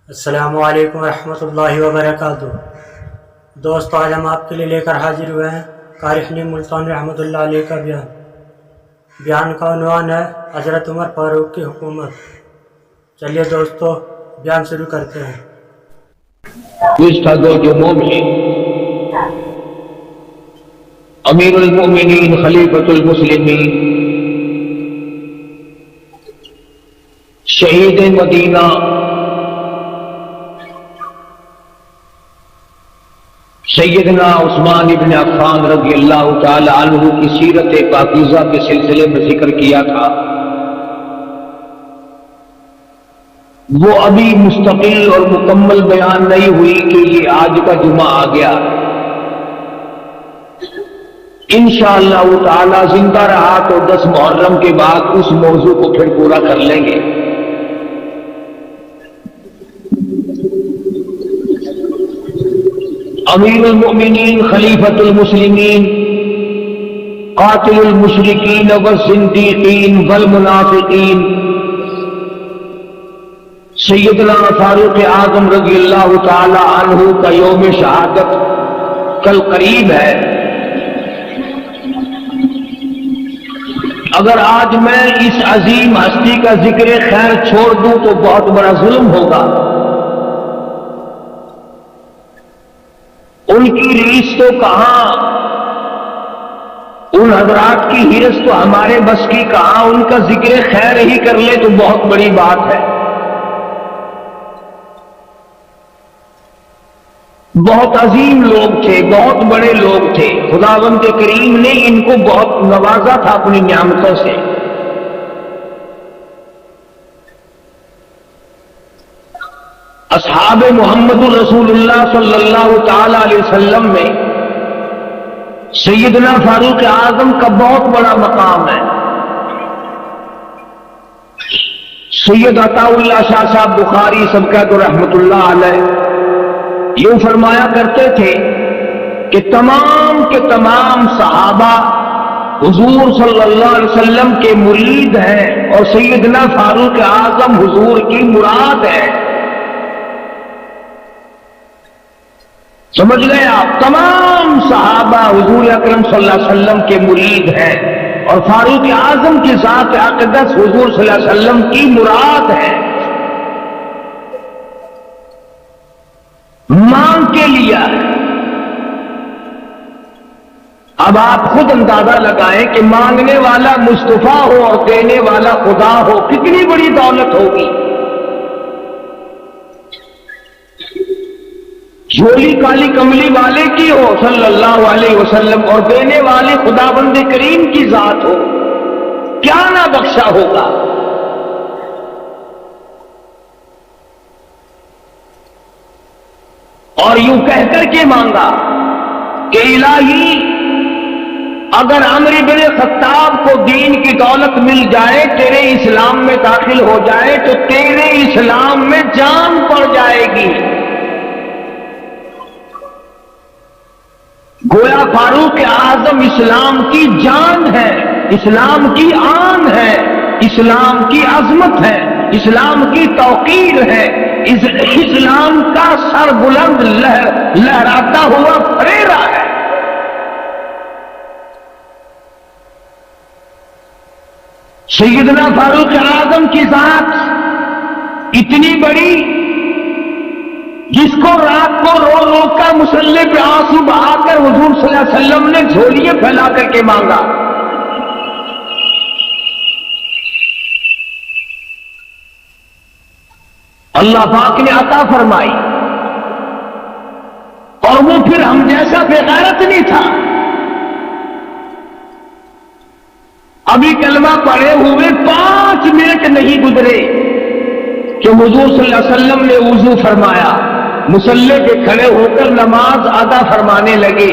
السلام علیکم ورحمۃ اللہ وبرکاتہ۔ دوستو، آج ہم آپ کے لیے لے کر حاضر ہوئے ہیں قاری حنیف ملتانی رحمۃ اللہ علیہ کا بیان کا عنوان ہے حضرت عمر فاروق کی حکومت۔ چلیے دوستو، بیان شروع کرتے ہیں۔ جو مومن امیر المومنین خلیفۃ المسلمین شہید مدینہ سیدنا عثمان ابن عفان رضی اللہ تعالی عنہ کی سیرت پاکیزہ کے سلسلے میں ذکر کیا تھا، وہ ابھی مستقل اور مکمل بیان نہیں ہوئی کہ یہ آج کا جمعہ آ گیا۔ انشاءاللہ تعالی زندہ رہا تو 10 محرم کے بعد اس موضوع کو پھر پورا کر لیں گے۔ امیر المؤمنین خلیفۃ المسلمین قاتل المشرکین والزندیقین والمنافقین سیدنا فاروق اعظم رضی اللہ تعالی عنہ کا یوم شہادت کل قریب ہے۔ اگر آج میں اس عظیم ہستی کا ذکر خیر چھوڑ دوں تو بہت بڑا ظلم ہوگا۔ ان کی ریس تو کہاں، ان حضرات کی ہرس تو ہمارے بس کی کہاں، ان کا ذکر خیر ہی کر لے تو بہت بڑی بات ہے۔ بہت عظیم لوگ تھے، بہت بڑے لوگ تھے، خداوند کریم نے ان کو بہت نوازا تھا اپنی نعمتوں سے۔ اصحاب محمد رسول اللہ صلی اللہ تعالی علیہ وسلم میں سیدنا فاروق اعظم کا بہت بڑا مقام ہے۔ سید عطا اللہ شاہ صاحب بخاری سبقت رحمت اللہ علیہ یوں فرمایا کرتے تھے کہ تمام کے تمام صحابہ حضور صلی اللہ علیہ وسلم کے مرید ہیں اور سیدنا فاروق اعظم حضور کی مراد ہے۔ سمجھ گئے آپ؟ تمام صحابہ حضور اکرم صلی اللہ علیہ وسلم کے مرید ہیں اور فاروق اعظم کی ذات اقدس حضور صلی اللہ علیہ وسلم کی مراد ہے۔ مانگ کے لیا ہے۔ اب آپ خود اندازہ لگائیں کہ مانگنے والا مصطفیٰ ہو اور دینے والا خدا ہو، کتنی بڑی دولت ہوگی۔ جھولی کالی کملی والے کی ہو صلی اللہ علیہ وسلم اور دینے والے خداوند کریم کی ذات ہو، کیا نہ بخشا ہوگا۔ اور یوں کہہ کر کے مانگا کہ الہی اگر عمر بن خطاب کو دین کی دولت مل جائے، تیرے اسلام میں داخل ہو جائے تو تیرے اسلام میں جان پڑ جائے گی۔ گویا فاروق اعظم اسلام کی جان ہے، اسلام کی آن ہے، اسلام کی عظمت ہے، اسلام کی توقیر ہے، اسلام کا سر بلند لہراتا ہوا پھریرا ہے۔ سیدنا فاروق اعظم کی ذات اتنی بڑی، جس کو رات کو رو رو کر مصلی پہ آنسو بہا کر حضور صلی اللہ علیہ وسلم نے جھولیے پھیلا کر کے مانگا۔ اللہ پاک نے عطا فرمائی، اور وہ پھر ہم جیسا بے غیرت نہیں تھا۔ ابھی کلمہ پڑھے ہوئے 5 منٹ نہیں گزرے کہ حضور صلی اللہ علیہ وسلم نے وضو فرمایا، مصلی پہ کھڑے ہو کر نماز ادا فرمانے لگے۔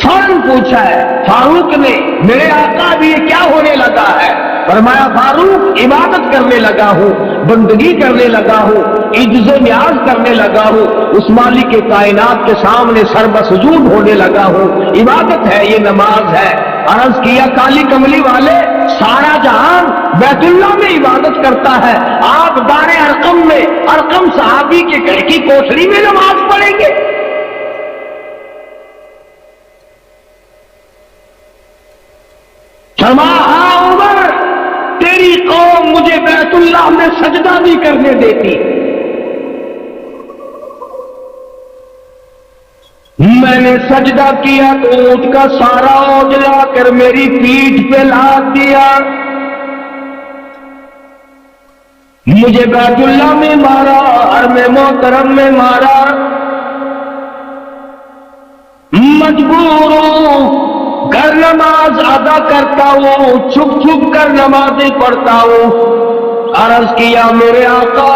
فوراً پوچھا ہے فاروق نے، میرے آقا اب یہ کیا ہونے لگا ہے؟ فرمایا فاروق عبادت کرنے لگا ہوں، بندگی کرنے لگا ہوں، عجز و نیاز کرنے لگا ہوں، اس مالک کائنات کے سامنے سر بسجود ہونے لگا ہوں۔ عبادت ہے، یہ نماز ہے۔ عرض کیا کالی کملی والے سارا جہان بیت اللہ میں عبادت کرتا ہے، آپ دار ارقم میں ارقم صحابی کے گھر کی کوٹھری میں نماز پڑھیں گے؟ فرمایا ہاں عمر، تیری قوم مجھے بیت اللہ میں سجدہ نہیں کرنے دیتی، میں نے سجدہ کیا تو اونٹ کا سارا اوجلا کر میری پیٹھ پہ لاد دیا، مجھے بیت اللہ میں مارا، حرم محترم میں مارا، مجبور ہوں گھر نماز ادا کرتا ہوں، چھپ چھپ کر نمازیں پڑھتا ہوں۔ عرض کیا میرے آقا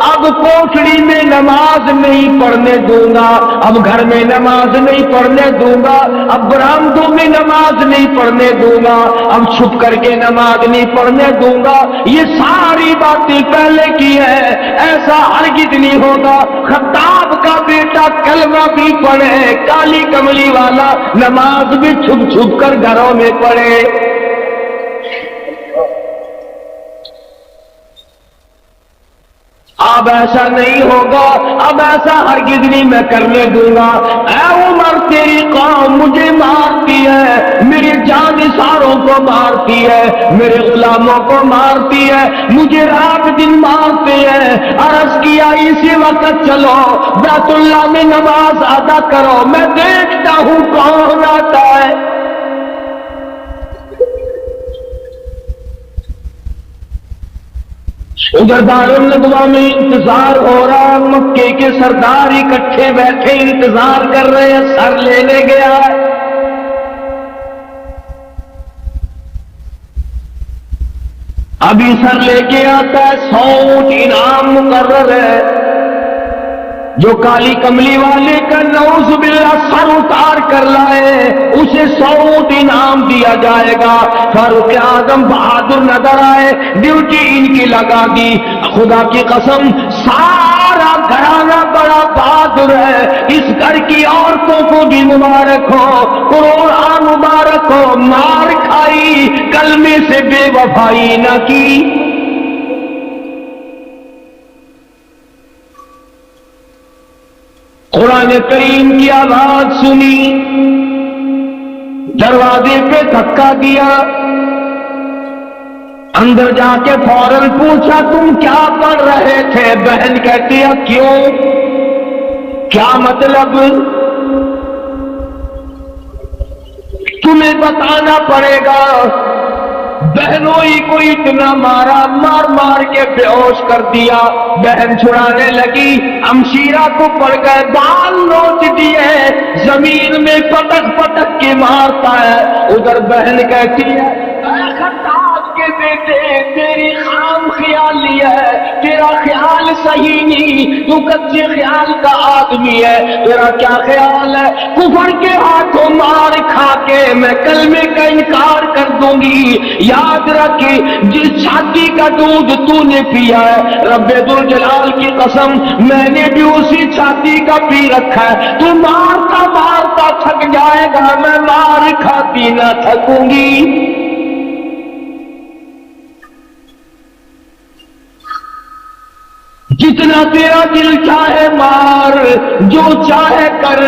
اب کوٹھڑی میں نماز نہیں پڑھنے دوں گا، اب گھر میں نماز نہیں پڑھنے دوں گا، اب برآمدوں میں نماز نہیں پڑھنے دوں گا، اب چھپ کر کے نماز نہیں پڑھنے دوں گا، یہ ساری باتیں پہلے کی ہے، ایسا ہرگز نہیں ہوگا۔ خطاب کا بیٹا کلمہ بھی پڑھے، کالی کملی والا نماز بھی چھپ چھپ کر گھروں میں پڑھے۔ اب ایسا نہیں ہوگا، اب ایسا ہرگز نہیں میں کرنے دوں گا۔ اے عمر تیری قوم مجھے مارتی ہے، میرے جانثاروں کو مارتی ہے، میرے غلاموں کو مارتی ہے، مجھے رات دن مارتے ہیں۔ عرض کیا اسی وقت چلو بیت اللہ میں نماز ادا کرو، میں دیکھتا ہوں کون آتا ہے۔ ادھر دارالندوا میں انتظار ہو رہا، مکے کے سردار اکٹھے بیٹھے انتظار کر رہے ہیں، سر لینے گیا ہے۔ ابھی سر لے کے آتا ہے، 100 اونٹ انعام مقرر ہے، جو کالی کملی والے کا نعوذ باللہ سر اتار کر لائے اسے 100 اونٹ انعام دیا جائے گا۔ فاروق اعظم بہادر نظر آئے، ڈیوٹی ان کی لگا دی۔ خدا کی قسم سارا گھرانہ بڑا بہادر ہے، اس گھر کی عورتوں کو بھی مبارک ہو، قرآن مبارک ہو، مار کھائی کلمے سے بے وفائی نہ کی۔ قرآن کریم کی آواز سنی، دروازے پہ دھکا دیا، اندر جا کے فوراً پوچھا تم کیا پڑھ رہے تھے؟ بہن کہتی ہے کیوں، کیا مطلب؟ تمہیں بتانا پڑے گا۔ بہنوں ہی کو اتنا مارا، مار مار کے بے ہوش کر دیا۔ بہن چھڑانے لگی، ہمشیرہ کو پڑ گئے، بال نوچ دیے، زمین میں پٹک پٹک کے مارتا ہے۔ ادھر بہن کہتی ہے اے خطاب کے بیٹے تیری خام خیالی ہے، تیرا خیال صحیح نہیں، تو کچے خیال کا آدمی ہے، تیرا کیا خیال ہے؟ کفر کے ہاتھوں مار کھا کے میں کلمے کا انکار کر دوں گی۔ یاد رکھ جس چھاتی کا دودھ تو نے پیا ہے، رب ذوالجلال کی قسم میں نے بھی اسی چھاتی کا پی رکھا ہے۔ تو مارتا مارتا تھک جائے گا، میں مار کھاتی نہ تھکوں گی۔ جتنا تیرا دل چاہے مار، جو چاہے کر،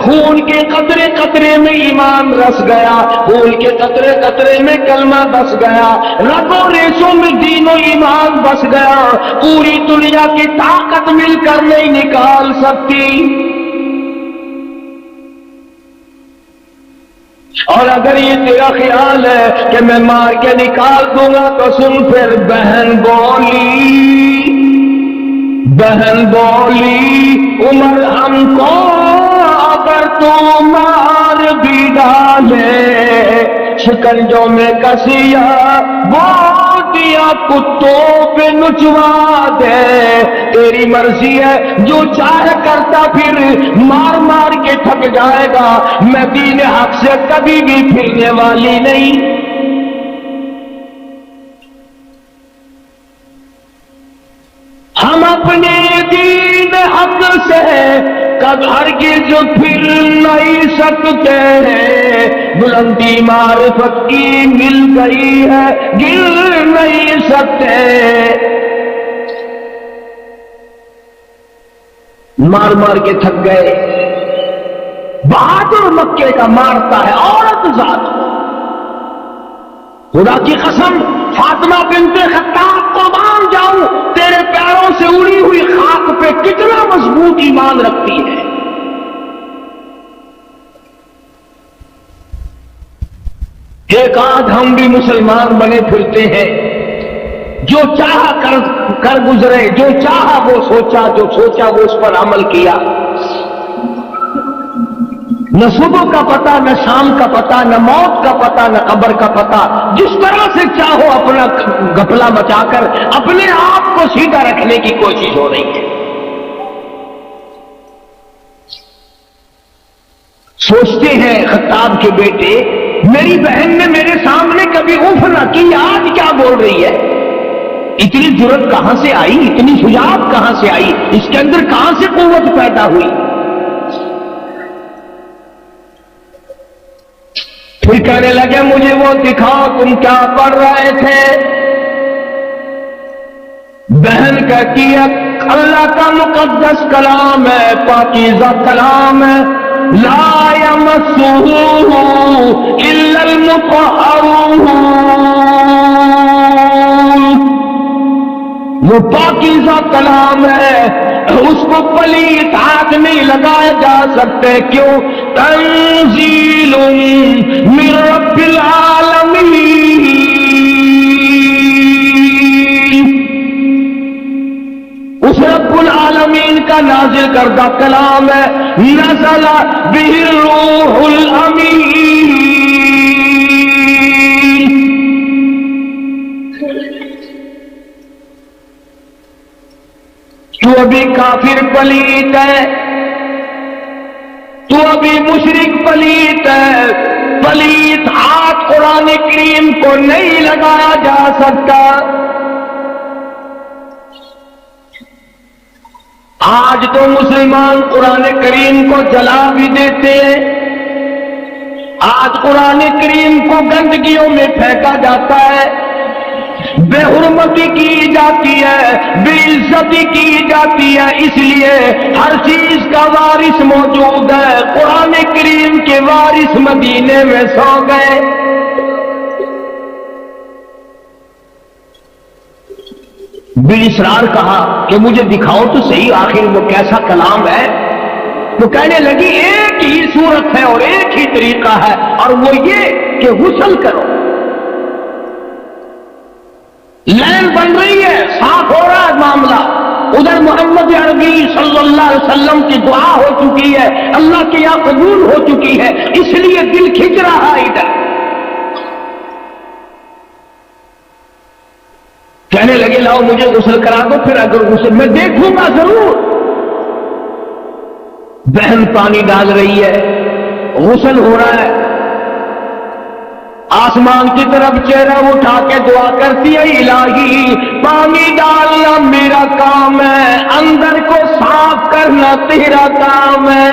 خون کے قطرے قطرے میں ایمان رس گیا، خون کے قطرے قطرے میں کلمہ بس گیا، رگوں ریشوں میں دین و ایمان بس گیا، پوری دنیا کی طاقت مل کر نہیں نکال سکتی۔ اور اگر یہ تیرا خیال ہے کہ میں مار کے نکال دوں گا تو سن پھر بہن بولی، بہن بولی عمر ہم کو اگر تو مار بھی ڈالے، شکنجوں میں کسیا وہ دیا کتوں پہ نچوا دے، تیری مرضی ہے جو چاہے کرتا، پھر مار مار کے تھک جائے گا، میں دین حق سے کبھی بھی پھرنے والی نہیں۔ ہم اپنے دین حق سے اب ہرگز پھر نہیں سکتے ہیں، بلندی معرفت کی مل گئی ہے گر نہیں سکتے۔ مار مار کے تھک گئے، بہادر مکے کا مارتا ہے عورت ذات کو، خدا کی قسم فاطمہ بنت خطاب کو مان جاؤں تیرے پیروں سے اڑی ہوئی خاک پہ کتنا مضبوط ایمان رکھتی ہے۔ ایک آدھ ہم بھی مسلمان بنے پھرتے ہیں، جو چاہا کر گزرے، جو چاہا وہ سوچا، جو سوچا وہ اس پر عمل کیا۔ نہ صبح کا پتہ، نہ شام کا پتہ، نہ موت کا پتہ، نہ قبر کا پتہ، جس طرح سے چاہو اپنا گھپلا مچا کر اپنے آپ کو سیدھا رکھنے کی کوشش ہو رہی ہے۔ سوچتے ہیں خطاب کے بیٹے، میری بہن نے میرے سامنے کبھی اف نہ کی، آج کیا بول رہی ہے؟ اتنی جرأت کہاں سے آئی، اتنی شجاعت کہاں سے آئی، اس کے اندر کہاں سے قوت پیدا ہوئی؟ پھر کہنے لگے مجھے وہ دکھاؤ تم کیا پڑھ رہے تھے؟ بہن کہتی ہے اللہ کا مقدس کلام ہے، پاکیزہ کلام ہے، لا یمسہ الا المطہرون، وہ پاکیزہ کلام ہے، اس کو پلیت ہاتھ نہیں لگائے جا سکتے۔ کیوں؟ تنزیل من رب العالمین، اس رب العالمین کا نازل کردہ کلام ہے، نزل بہ الروح الامین۔ تو ابھی کافر پلیت ہے، تو ابھی مشرک پلیت ہے، پلیت ہاتھ قرآن کریم کو نہیں لگایا جا سکتا۔ آج تو مسلمان قرآن کریم کو جلا بھی دیتے ہیں، آج قرآن کریم کو گندگیوں میں پھینکا جاتا ہے، بے حرمتی کی جاتی ہے، بے عزتی کی جاتی ہے، اس لیے ہر چیز کا وارث موجود ہے۔ قرآن کریم کے وارث مدینے میں سو گئے۔ بے اصرار کہا کہ مجھے دکھاؤ تو صحیح آخر وہ کیسا کلام ہے۔ تو کہنے لگی ایک ہی صورت ہے اور ایک ہی طریقہ ہے، اور وہ یہ کہ غسل کرو۔ لین بن رہی ہے، صاف ہو رہا ہے معاملہ، ادھر محمد عربی صلی اللہ علیہ وسلم کی دعا ہو چکی ہے، اللہ کے یہاں قبول ہو چکی ہے، اس لیے دل کھنچ رہا ہے ادھر۔ کہنے لگے لاؤ مجھے غسل کرا دو، پھر اگر غسل میں دیکھوں گا ضرور۔ بہن پانی ڈال رہی ہے، غسل ہو رہا ہے، آسمان کی طرف چہرہ اٹھا کے دعا کرتی ہے الہی پانی ڈالنا میرا کام ہے، اندر کو صاف کرنا تیرا کام ہے۔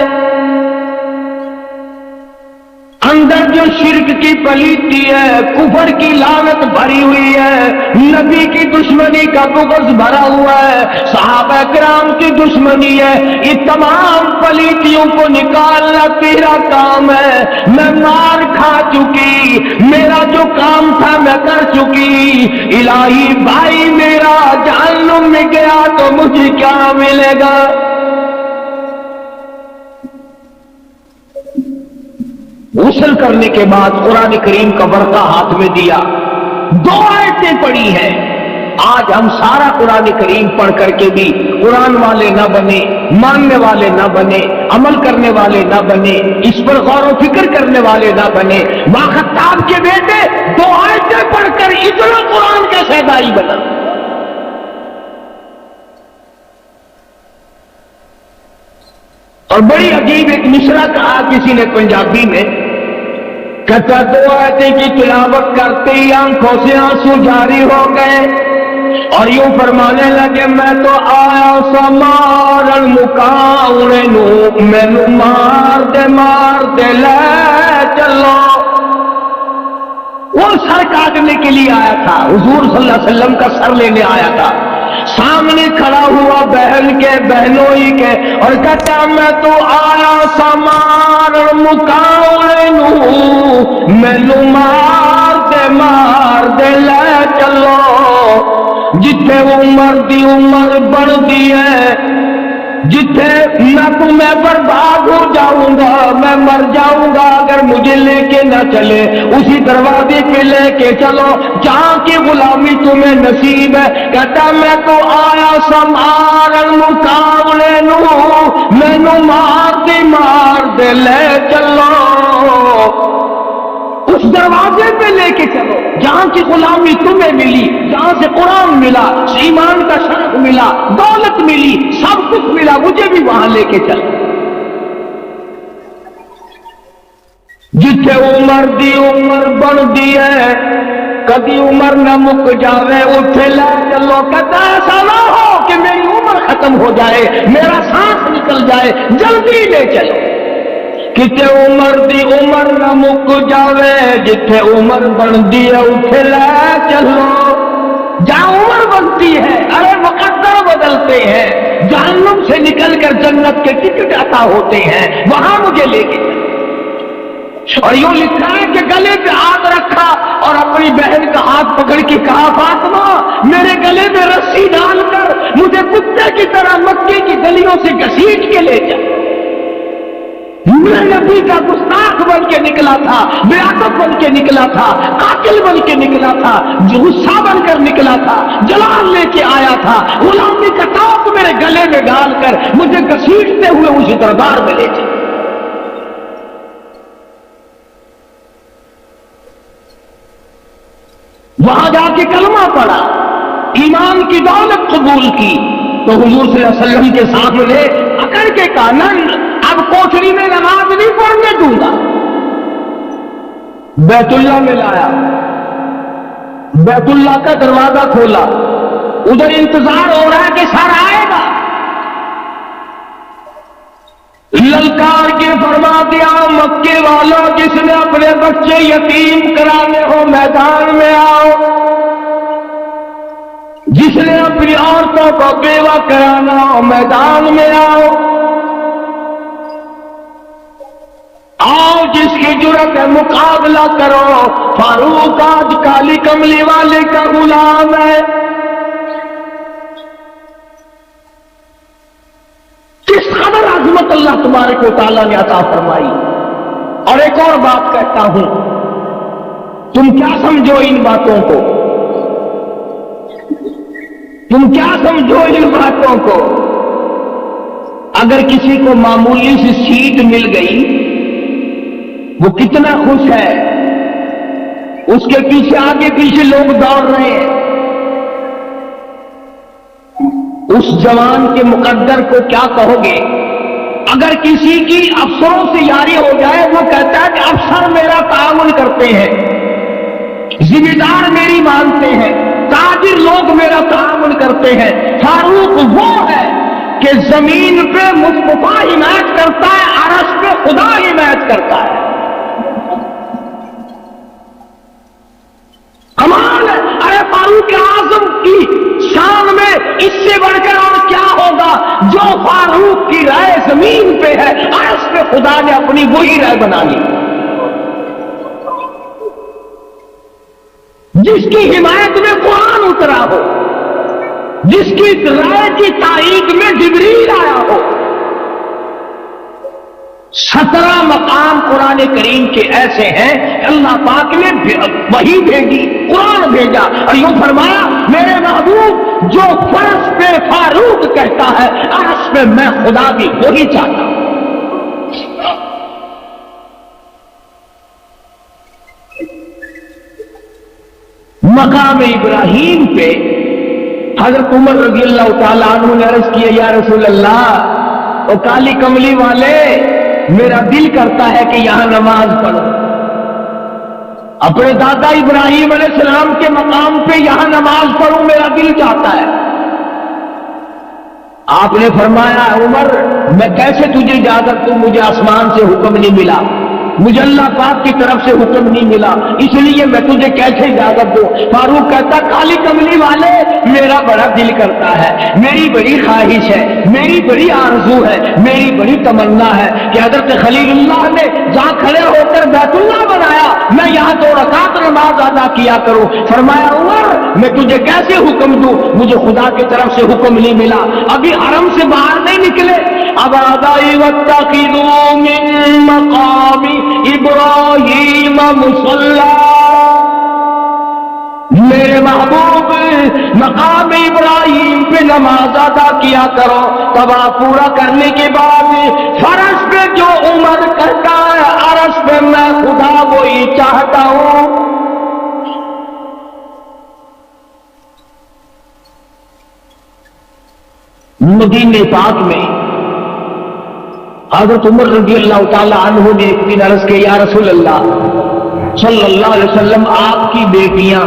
اندر جو شرک کی پلیتی ہے، کفر کی لعنت بھری ہوئی ہے، نبی کی دشمنی کا بغض بھرا ہوا ہے، صحابہ کرام کی دشمنی ہے، یہ تمام پلیتیوں کو نکالنا تیرا کام ہے۔ میں مار کھا چکی، میرا جو کام تھا میں کر چکی، الہی بھائی میرا جہنم میں گیا تو مجھے کیا ملے گا؟ غسل کرنے کے بعد قرآن کریم کا ورقہ ہاتھ میں دیا، 2 آیتیں پڑھی ہیں۔ آج ہم سارا قرآن کریم پڑھ کر کے بھی قرآن والے نہ بنے، ماننے والے نہ بنے، عمل کرنے والے نہ بنے، اس پر غور و فکر کرنے والے نہ بنے۔ ماں خطاب کے بیٹے 2 آیتیں پڑھ کر اتنا قرآن کا شہدائی بنا۔ اور بڑی عجیب ایک مصرع کہا کسی نے پنجابی میں، کہتا 2 آیتیں کی تلاوت کرتے ہی آنکھوں سے آنسو جاری ہو گئے، اور یوں فرمانے لگے میں تو آیا سا مارن مکا مقاونے نو مینو مار دے لے چلو. وہ سر کاٹنے کے لیے آیا تھا، حضور صلی اللہ علیہ وسلم کا سر لینے آیا تھا. سامنے کھڑا ہوا بہن کے بہنوئی کے اور کہتا میں تو آیا سامان مقاونے نو مینو مار دے لے چلو. جتھے عمر دی عمر بڑھتی ہے، جتھے میں برباد ہو جاؤں گا، میں مر جاؤں گا اگر مجھے لے کے نہ چلے، اسی دروازے پہ لے کے چلو جہاں کی غلامی تمہیں نصیب ہے. کہتا میں تو آیا سمارن مقابلے نو مینو مار دے لے چلو. اس دروازے پہ لے کے چلو جہاں کی غلامی تمہیں ملی، جہاں سے قرآن ملا، ایمان کا شرف ملا، دولت ملی، سب کچھ ملا، مجھے بھی وہاں لے کے چلو. جتھے عمر دی عمر بڑھتی ہے کبھی عمر نہ مک جاوے اٹھے لے چلو. کہتا ایسا نہ ہو کہ میری عمر ختم ہو جائے، میرا سانس نکل جائے، جلدی لے چلو. کتے عمر دی عمر نہ مک جاوے، جتھے عمر بنتی ہے اٹھے لے چلو. جہاں عمر بنتی ہے ارے مقدر بدلتے ہیں، جہنم سے نکل کر جنت کے ٹکٹ عطا ہوتے ہیں، وہاں مجھے لے کے چلو. اور یوں لکھا ہے کہ گلے پہ ہاتھ رکھا اور اپنی بہن کا ہاتھ پکڑ کے کہا فاطمہ میرے گلے میں رسی ڈال کر مجھے کتے کی طرح مکے کی گلیوں سے گھسیٹ کے لے جا. میں نبی کا گستاخ بن کے نکلا تھا، بے ادب بن کے نکلا تھا، قاتل بن کے نکلا تھا، غصہ بن کر نکلا تھا، جلال لے کے آیا تھا، غلامی کا تاپ میرے گلے میں ڈال کر مجھے گھسیٹتے ہوئے اسی دربار میں لے جا. وہاں جا کے کلمہ پڑھا، ایمان کی دولت قبول کی تو حضور صلی اللہ علیہ وسلم کے سامنے اکڑ کے کہا نہ اب کوٹھری میں نماز نہیں پڑھنے دوں گا. بیت اللہ میں لایا، بیت اللہ کا دروازہ کھولا، ادھر انتظار ہو رہا ہے کہ سر آئے گا. للکار کے فرما دیا مکے والا جس نے اپنے بچے یتیم کرانے ہو میدان میں آؤ، جس نے اپنی عورتوں کو بیوہ کرانا ہو میدان میں آؤ. آؤ جس کی جرت ہے مقابلہ کرو. فاروق آج کالی کملی والے کا غلام ہے. کس قدر عظمت اللہ تبارک و تعالیٰ نے عطا فرمائی. اور ایک اور بات کہتا ہوں، تم کیا سمجھو ان باتوں کو، تم کیا سمجھو ان باتوں کو. اگر کسی کو معمولی سی سیٹ مل گئی وہ کتنا خوش ہے، اس کے پیچھے آگے پیچھے لوگ دوڑ رہے ہیں. اس جوان کے مقدر کو کیا کہو گے؟ اگر کسی کی افسروں سے یاری ہو جائے وہ کہتا ہے کہ افسر میرا تعاون کرتے ہیں، ذمہ دار میری مانتے ہیں، تاجر لوگ میرا تعاون کرتے ہیں. فاروق وہ ہے کہ زمین پہ مصطفیٰ حمایت کرتا ہے، عرش پہ خدا حمایت کرتا ہے. کمال ہے. ارے فاروق اعظم کی شان میں اس سے بڑھ کر اور کیا ہوگا؟ جو فاروق کی رائے زمین پہ ہے عرش پہ خدا نے اپنی وہی رائے بنا لی. جس کی حمایت میں قرآن اترا ہو، جس کی رائے کی تائید میں جبریل آیا ہو. 17 مقام قرآن کریم کے ایسے ہیں کہ اللہ پاک نے وحی بھیجی، قرآن بھیجا اور یوں فرمایا میرے محبوب جو فرش پہ فاروق کہتا ہے عرش پہ میں خدا بھی وہی چاہتا ہوں. مقام ابراہیم پہ حضرت عمر رضی اللہ تعالیٰ عنہ نے عرض کیا یا رسول اللہ، او کالی کملی والے میرا دل کرتا ہے کہ یہاں نماز پڑھو. اپنے دادا ابراہیم علیہ السلام کے مقام پہ یہاں نماز پڑھوں، میرا دل چاہتا ہے. آپ نے فرمایا عمر میں کیسے تجھے اجازت دوں، مجھے آسمان سے حکم نہیں ملا، مجھے اللہ پاک کی طرف سے حکم نہیں ملا، اس لیے میں تجھے کیسے اجازت دوں؟ فاروق کہتا کالی کملی والے میرا بڑا دل کرتا ہے، میری بڑی خواہش ہے، میری بڑی آرزو ہے، میری بڑی تمنا ہے کہ حضرت خلیل اللہ نے جہاں کھڑے ہو کر بیت اللہ بنایا میں یہاں 2 رکعت نماز ادا کیا کروں۔ فرمایا عمر میں تجھے کیسے حکم دوں، مجھے خدا کی طرف سے حکم نہیں ملا، ابھی حرم سے باہر نہیں نکلے اب آدائی واتخذوا من مقام ابراہیم مصلی، میرے محبوب مقام ابراہیم پہ نماز ادا کیا کرو۔ طواف پورا کرنے کے بعد فرش پہ جو عمر کرتا ہے عرش پہ میں خدا وہی چاہتا ہوں۔ مدینے پاک میں حضرت عمر رضی اللہ تعالی عنہ نے ایک دن عرض کیا یا رسول اللہ صلی اللہ علیہ وسلم، آپ کی بیٹیاں،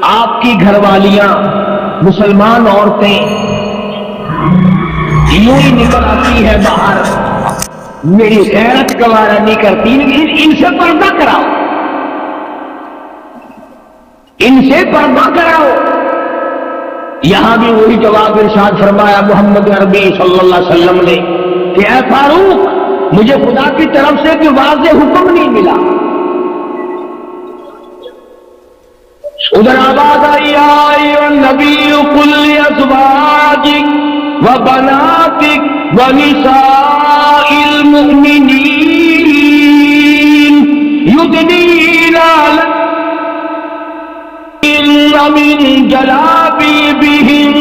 آپ کی گھر والیاں، مسلمان عورتیں یوں ہی نکل آتی ہے باہر، میری غیرت گوارا نہیں کرتی، ان سے پردہ کراؤ، ان سے پردہ کراؤ۔ یہاں بھی وہی جواب ارشاد فرمایا محمد عربی صلی اللہ علیہ وسلم نے کہ اے فاروق مجھے خدا کی طرف سے کوئی واضح حکم نہیں ملا۔ ادھر آواز آئی یا نبی قل لازواجک وبناتک ونساء المؤمنین یدنین من جلابیبہم،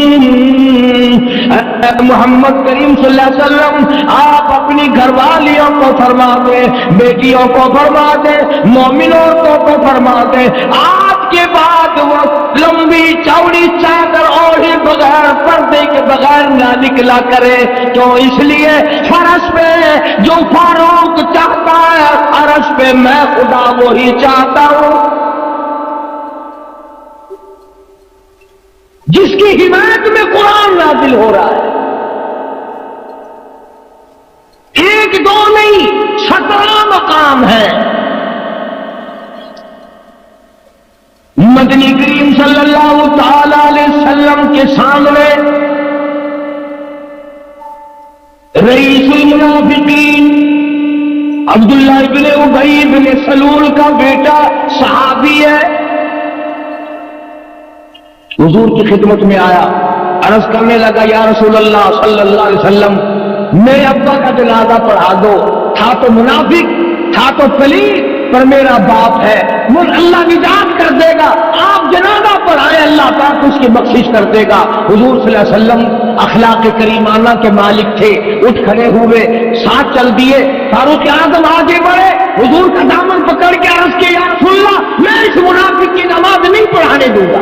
محمد کریم صلی اللہ علیہ وسلم آپ اپنی گھر والیوں کو فرما دیں، بیٹیوں کو فرما دیں، مومن عورتوں کو فرما دیں آج کے بعد وہ لمبی چوڑی چادر اوڑھے بغیر پردے کے بغیر نہ نکلا کرے، تو اس لیے فرش پہ جو فاروق چاہتا ہے عرش پہ میں خدا وہی چاہتا ہوں، جس کی حمایت میں قرآن نازل ہو رہا ہے، ایک دو نہیں 17 مقام ہے۔ مدنی کریم صلی اللہ تعالی علیہ وسلم کے سامنے رئیس المنافقین عبداللہ ابن ابی بن سلول کا بیٹا صحابی ہے، حضور کی خدمت میں آیا، عرض کرنے لگا یا رسول اللہ صلی اللہ علیہ وسلم میرے ابا کا جنازہ پڑھا دو، تھا تو منافق، تھا تو پلید، پر میرا باپ ہے، من اللہ نجات کر دے گا، آپ جنازہ پڑھائیں اللہ پاک اس کی بخشش کر دے گا۔ حضور صلی اللہ علیہ وسلم اخلاق کریمانہ کے مالک تھے، اٹھ کھڑے ہوئے، ساتھ چل دیے، فاروق اعظم آگے بڑھے، حضور کا دامن پکڑ کے عرض کیا یا رسول اللہ میں اس منافق کی نماز نہیں پڑھانے دوں گا،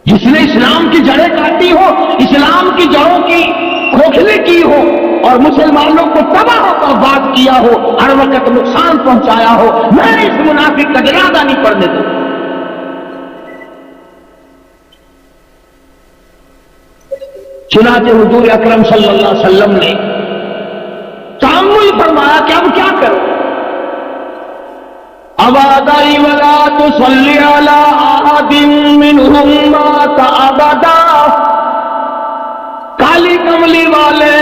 جس نے اسلام کی جڑیں کاٹی ہو، اسلام کی جڑوں کی کھوکھلے کی ہو اور مسلمانوں کو تباہ و برباد کیا ہو، ہر وقت نقصان پہنچایا ہو، میں اس منافق کا جنازہ نہیں پڑھنے دوں۔ چنانچہ حضور اکرم صلی اللہ علیہ وسلم نے تأمل فرمایا کہ اب کیا کرو، ابادائی ولا تصلی علی احد منہم مات ابدا، کالی کملی والے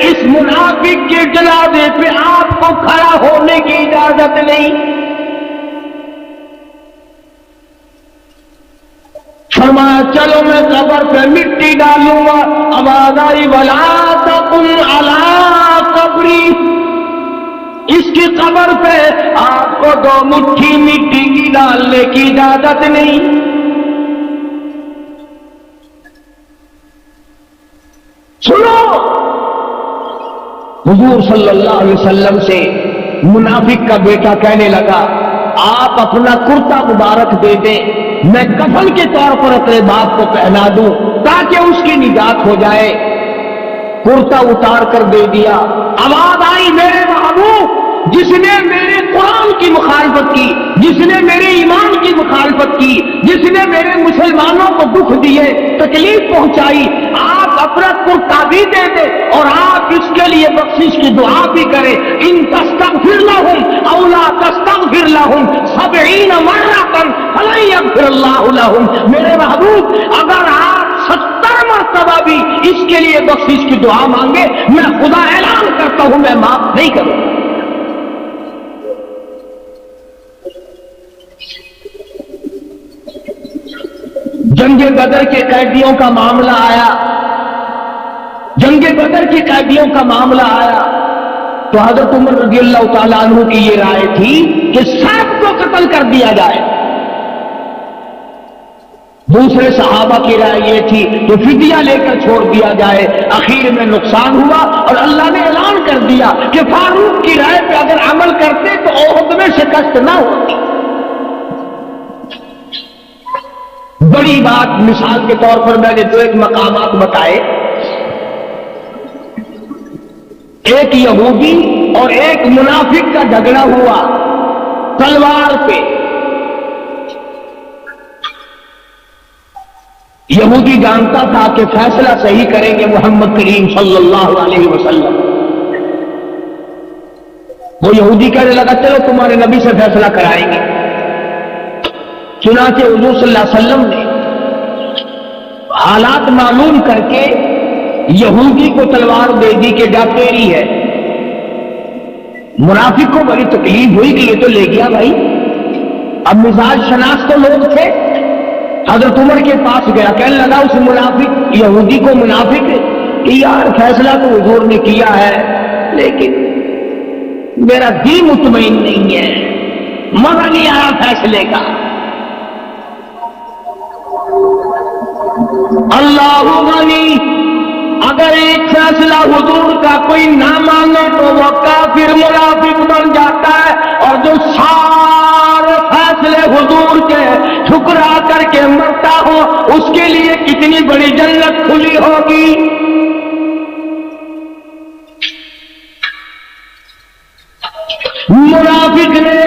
اس منافق کے جنازے پہ آپ کو کھڑا ہونے کی اجازت نہیں۔ فرمایا چلو میں قبر پہ مٹی ڈالوں گا، ابادائی ولا تقم علی قبری، اس کی قبر پہ آپ کو 2 مٹھی مٹی کی ڈالنے کی اجازت نہیں۔ سنو، حضور صلی اللہ علیہ وسلم سے منافق کا بیٹا کہنے لگا آپ اپنا کرتا مبارک دے دیں، میں کفن کے طور پر اپنے باپ کو پہنا دوں تاکہ اس کی نجات ہو جائے۔ کرتا اتار کر دے دیا، آواز آئی میرے محبوب جس نے میرے قرآن کی مخالفت کی، جس نے میرے ایمان کی مخالفت کی، جس نے میرے مسلمانوں کو دکھ دیے، تکلیف پہنچائی، آپ اپنا کرتا بھی دے دیں اور آپ اس کے لیے بخشش کی دعا بھی کریں. ان تستغفر لهم او لا تستغفر لهم 70 مرة فلن يغفر الله لهم. میرے محبوب، اگر آپ 70 مرتبہ بھی اس کے لیے بخشش کی دعا مانگے، میں خدا اعلان کرتا ہوں میں معاف نہیں کروں. جنگ بدر کے قیدیوں کا معاملہ آیا، جنگ بدر کے قیدیوں کا معاملہ آیا تو حضرت عمر رضی اللہ تعالیٰ عنہ کی یہ رائے تھی کہ سب کو قتل کر دیا جائے. دوسرے صحابہ کی رائے یہ تھی کہ فدیہ لے کر چھوڑ دیا جائے. اخیر میں نقصان ہوا اور اللہ نے اعلان کر دیا کہ فاروق کی رائے پہ اگر عمل کرتے تو احد میں شکست نہ ہوتی. بڑی بات مثال کے طور پر میں نے جو ایک مقامات بتائے، ایک یہودی اور ایک منافق کا جھگڑا ہوا تلوار پہ. یہودی جانتا تھا کہ فیصلہ صحیح کریں گے محمد کریم صلی اللہ علیہ وسلم. وہ یہودی کہنے لگا چلو تمہارے نبی سے فیصلہ کرائیں گے. چنانچہ حضور صلی اللہ علیہ وسلم نے حالات معلوم کر کے یہودی کو تلوار دے دی کہ جا تیری ہے. منافق کو بڑی تکلیف ہوئی کہ یہ تو لے گیا بھائی. اب مزاج شناس تو لوگ تھے. حضرت عمر کے پاس گیا، کہنے لگا اس منافق یہودی کو منافق کہ یار فیصلہ تو حضور نے کیا ہے لیکن میرا دل مطمئن نہیں ہے، مزہ نہیں آیا فیصلے کا. اللہ غنی، اگر ایک فیصلہ حضور کا کوئی نہ مانے تو وہ کافر منافق بن جاتا ہے، اور جو سارے فیصلے حضور کے ٹھکرا کر کے مرتا ہو اس کے لیے کتنی بڑی جنت کھلی ہوگی. منافق نے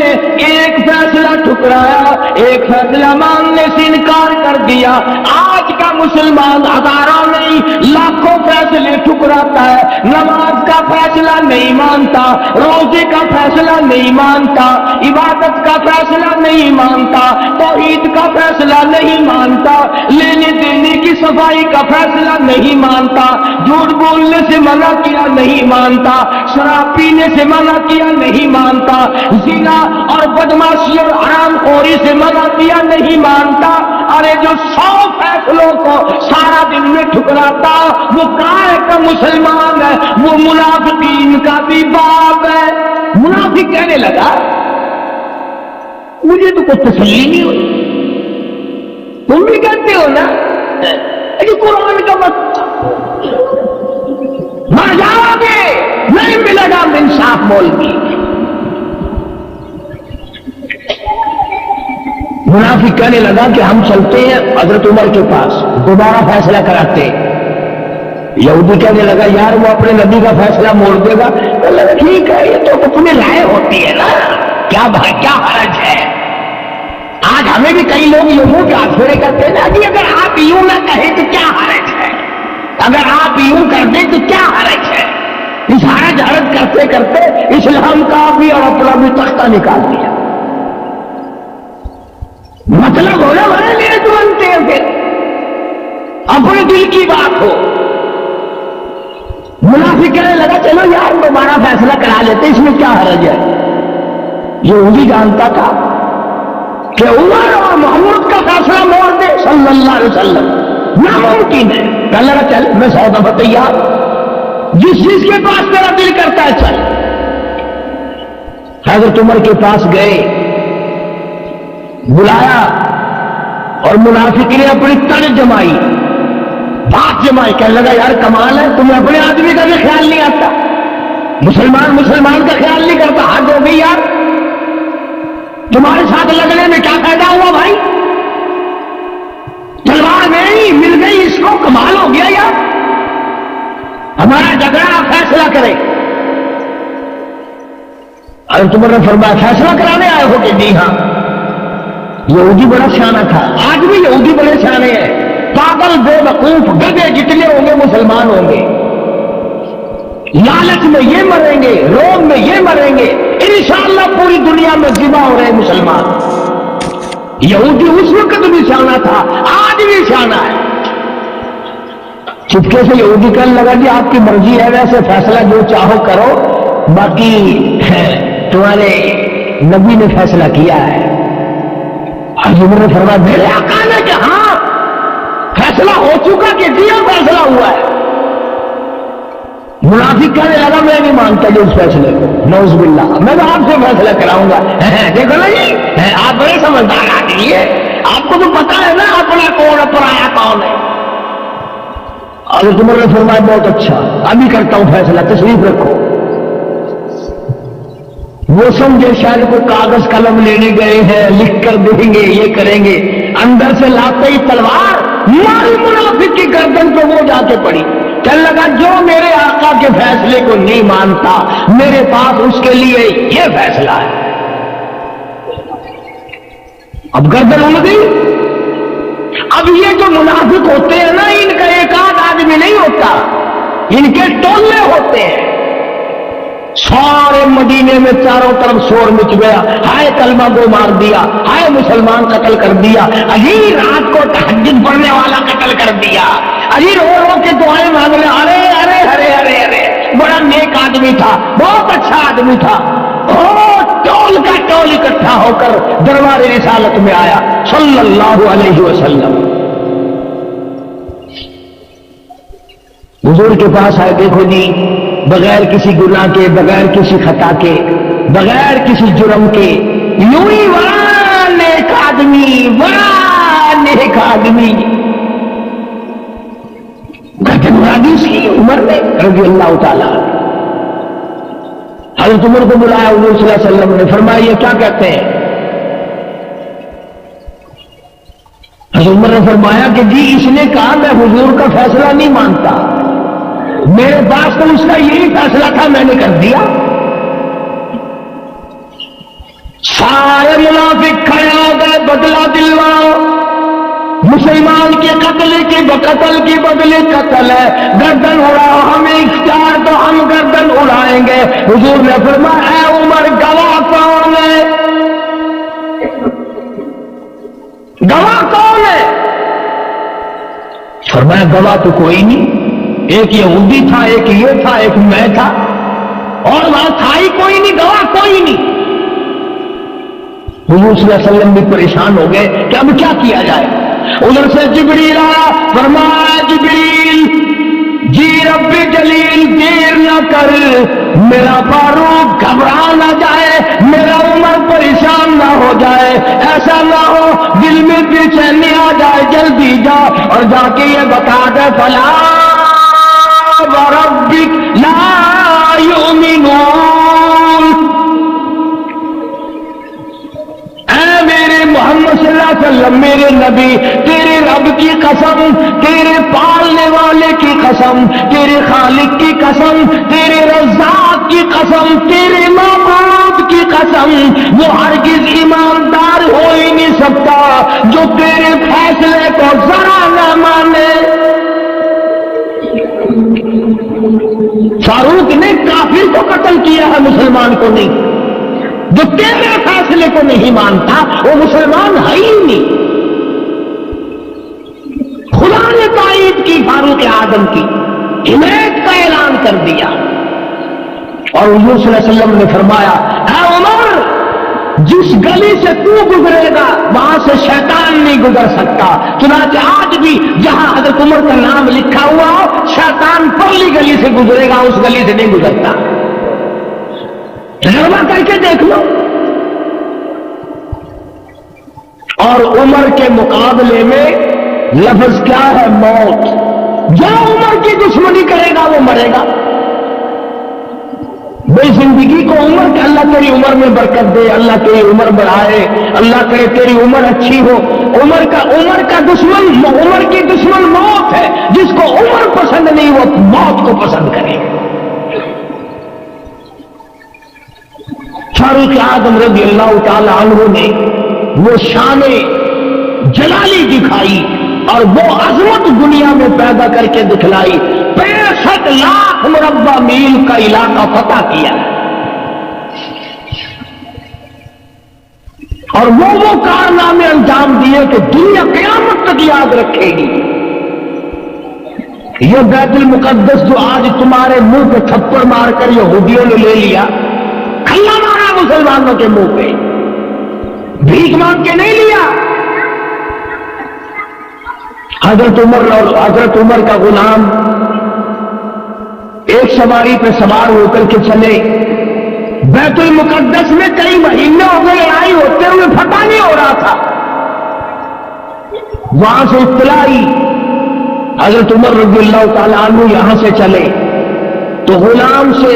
ایک فیصلہ ٹھکرایا، ایک فیصلہ ماننے سے انکار کر دیا. آج کا مسلمان ہزاروں نہیں لاکھوں فیصلے ٹھکراتا ہے. نماز کا فیصلہ نہیں مانتا، روزے کا فیصلہ نہیں مانتا، عبادت کا فیصلہ نہیں مانتا، توحید کا فیصلہ نہیں مانتا، لینے دینے کی صفائی کا فیصلہ نہیں مانتا، جھوٹ بولنے سے منع کیا نہیں مانتا، شراب پینے سے منع کیا نہیں مانتا، زنا اور بدماشی اور حرام خوری سے منع کیا نہیں مانتا. ارے جو 100 فیصلوں کو سارا دن میں ٹھکراتا وہ کائے کا مسلمان ہے، وہ منافقین کا بھی باپ ہے. منافق کہنے لگا مجھے تو کوئی تسلی نہیں ہوئی. تم بھی کہتے ہو نا قرآن کا مت مر جاؤ گے، نہیں ملے گا انصاف مول کی. منافق کہنے لگا کہ ہم چلتے ہیں حضرت عمر کے پاس، دوبارہ فیصلہ کراتے. یہودی کہنے لگا یار وہ اپنے نبی کا فیصلہ موڑ دے گا. لگا ٹھیک ہے یہ تو اپنی رائے ہوتی ہے نا، کیا حرج ہے. آج ہمیں بھی کئی لوگ یوں ہاتھ پھیرے کرتے ہیں نا کہ اگر آپ یوں نہ کہیں تو کیا حرج ہے، اگر آپ یوں کر دیں تو کیا حرج ہے. اشارہ جہرت کرتے کرتے اسلام کا بھی اور اپنا بھی تختہ نکال دیا. مطلب ہونا بڑے لیے تو بنتے ہیں، پھر اپنے دل کی بات ہو. منافق کہنے لگا چلو یار دوبارہ فیصلہ کرا لیتے، اس میں کیا حرج ہے. یہودی جانتا تھا کہ عمر اور محمود کا فیصلہ موڑ دے صلی اللہ علیہ وسلم ناممکن ہے. کہنے لگا چل میں 100 دفعہ تیار، جس چیز کے پاس تیرا دل کرتا ہے چل. حضرت عمر کے پاس گئے، بلایا اور منافق نے اپنی تڑ جمائی، بات جمائی. کہنے لگا یار کمال ہے، تمہیں اپنے آدمی کا بھی خیال نہیں آتا، مسلمان کا خیال نہیں کرتا. حد ہو گئی یار، تمہارے ساتھ لگنے میں کیا فائدہ ہوا بھائی، تلوار گئی مل گئی اس کو، کمال ہو گیا یار. ہمارا جھگڑا فیصلہ کرے. حضرت عمر نے فرمایا فیصلہ کرانے آئے ہو کہ جی ہاں. یہودی بڑا سیانا تھا. آج بھی یہودی بڑے سیانے ہیں. پاگل بے وقوف گدھے جتنے ہوں گے مسلمان ہوں گے. لالچ میں یہ مریں گے, روگ میں یہ مریں گے. انشاءاللہ پوری دنیا میں ذبح ہو رہے مسلمان. یہودی اس وقت بھی سیانا تھا, آج بھی سیانا ہے. چپکے سے یہودی کہنے لگا جی آپ کی مرضی ہے, ویسے فیصلہ جو چاہو کرو, باقی تمہارے نبی نے فیصلہ کیا ہے. حضرت عمر نے فرمایا میرے آقا نے کہ ہاں فیصلہ ہو چکا کہ دیا فیصلہ ہوا ہے. منافق کہنے لگا میں نہیں مانتا جو اس فیصلے کو, نعوذ باللہ, میں تو آپ سے فیصلہ کراؤں گا. دیکھو نا جی آپ بڑے سمجھدار آدمی ہیں, آپ کو تو پتا ہے نا اپنا کون ہے پرایا کون ہے. حضرت عمر نے فرمایا بہت اچھا, ابھی کرتا ہوں فیصلہ, تشریف رکھو. وہ سمجھے شاید کوئی کاغذ قلم لینے گئے ہیں, لکھ کر دیں گے, یہ کریں گے. اندر سے لاتے ہی تلوار ماری منافق کی گردن پہ وہ جا کے پڑی. کہنے لگا جو میرے آقا کے فیصلے کو نہیں مانتا میرے پاس اس کے لیے یہ فیصلہ ہے. اب گردن اڑ گئی. اب یہ جو منافق ہوتے ہیں نا, ان کا ایک آدھ آدمی نہیں ہوتا, ان کے ٹولے ہوتے ہیں. سارے مدینے میں چاروں طرف شور مچ گیا, ہائے کلمہ کو مار دیا, ہائے مسلمان قتل کر دیا, اجی رات کو تہجد پڑھنے والا قتل کر دیا, اجی رو رو کے دعائیں مانگنے, ارے ارے ارے ارے ارے بڑا نیک آدمی تھا, بہت اچھا آدمی تھا. ٹول کا ٹول اکٹھا ہو کر دربار رسالت میں آیا صلی اللہ علیہ وسلم. حضور کے پاس آئے, دیکھو جی بغیر کسی گناہ کے, بغیر کسی خطا کے, بغیر کسی جرم کے, یوں ہی بڑا نیک آدمی, بڑا نیک آدمی. گردن اڑادی اس کی عمر نے رضی اللہ تعالیٰ. حضرت عمر کو بلایا حضور صلی اللہ علیہ وسلم نے, فرمایا یہ کیا کہتے ہیں؟ حضرت عمر نے فرمایا کہ جی اس نے کہا میں حضور کا فیصلہ نہیں مانتا, میرے پاس تو اس کا یہی فیصلہ تھا, میں نے کر دیا. سارے منافق کھڑے ہو گئے, بدلہ دلواؤ, مسلمان کے قتل کی بدلے قتل ہے, گردن اڑاؤ, ہمیں اختیار تو ہم گردن اڑائیں گے. حضور نے فرمایا اے عمر گواہ کون ہے؟ گواہ کون ہے؟ فرمایا گواہ تو کوئی نہیں, ایک یہودی تھا, ایک یہ تھا, ایک میں تھا, اور وہاں تھا ہی کوئی نہیں, گواہ کوئی نہیں. حضور صلی اللہ علیہ وسلم بھی پریشان ہو گئے کہ اب کیا کیا جائے. ادھر سے جبریل آیا, فرمایا جبریل جی رب جلیل دیر نہ کر, میرا فاروق گھبرا نہ جائے, میرا عمر پریشان نہ ہو جائے, ایسا نہ ہو دل میں بےچینی آ جائے, جلدی جا اور جا کے یہ بتا دے فلا وربک لا یؤمنون. اے میرے محمد صلی اللہ علیہ وسلم, میرے نبی, تیرے رب کی قسم, تیرے پالنے والے کی قسم, تیرے خالق کی قسم, تیرے رزاق کی قسم, تیرے معبود کی قسم, وہ ہرگز ایماندار ہو ہی نہیں سکتا جو تیرے فیصلے کو ذرا نہ مانے. فاروق نے کافر کو قتل کیا ہے, مسلمان کو نہیں. جو تیرے فیصلے کو نہیں مانتا وہ مسلمان ہے ہی نہیں. خدا نے تائید کی فاروق اعظم کی, حمایت کا اعلان کر دیا. اور حضور صلی اللہ علیہ وسلم نے فرمایا اے عمر, جس گلی سے تو گزرے گا وہاں سے شیطان نہیں گزر سکتا. چنانچہ آج بھی جہاں حضرت عمر کا نام لکھا ہوا ہو, شیطان پہلی گلی سے گزرے گا, اس گلی سے نہیں گزرتا. تجربہ کر کے دیکھ لو. اور عمر کے مقابلے میں لفظ کیا ہے؟ موت. جو عمر کی دشمنی کرے گا وہ مرے گا. بے زندگی کو عمر کہ اللہ تیری عمر میں برکت دے, اللہ تیری عمر بڑھائے, اللہ کرے تیری عمر اچھی ہو. عمر کا دشمن, عمر کی دشمن موت ہے. جس کو عمر پسند نہیں وہ موت کو پسند کرے. رضی اللہ تعالی عنہ نے وہ شان جلالی دکھائی اور وہ عظمت دنیا میں پیدا کر کے دکھلائی. 65 لاکھ مربع میل کا علاقہ فتح کیا اور وہ کارنامے انجام دیے کہ دنیا قیامت تک یاد رکھے گی. یہ بیت المقدس جو آج تمہارے منہ پہ تھپڑ مار کر یہودیوں نے لے لیا، کھلا مارا مسلمانوں کے منہ پہ، بھیک مانگ کے نہیں لیا. حضرت عمر کا غلام ایک سواری پہ سوار ہو کر کے چلے. بیت المقدس میں کئی مہینے ہو گئے لڑائی ہوتے ہوئے فتح نہیں ہو رہا تھا. وہاں سے اطلاع آئی، حضرت عمر رضی اللہ تعالیٰ عنہ یہاں سے چلے تو غلام سے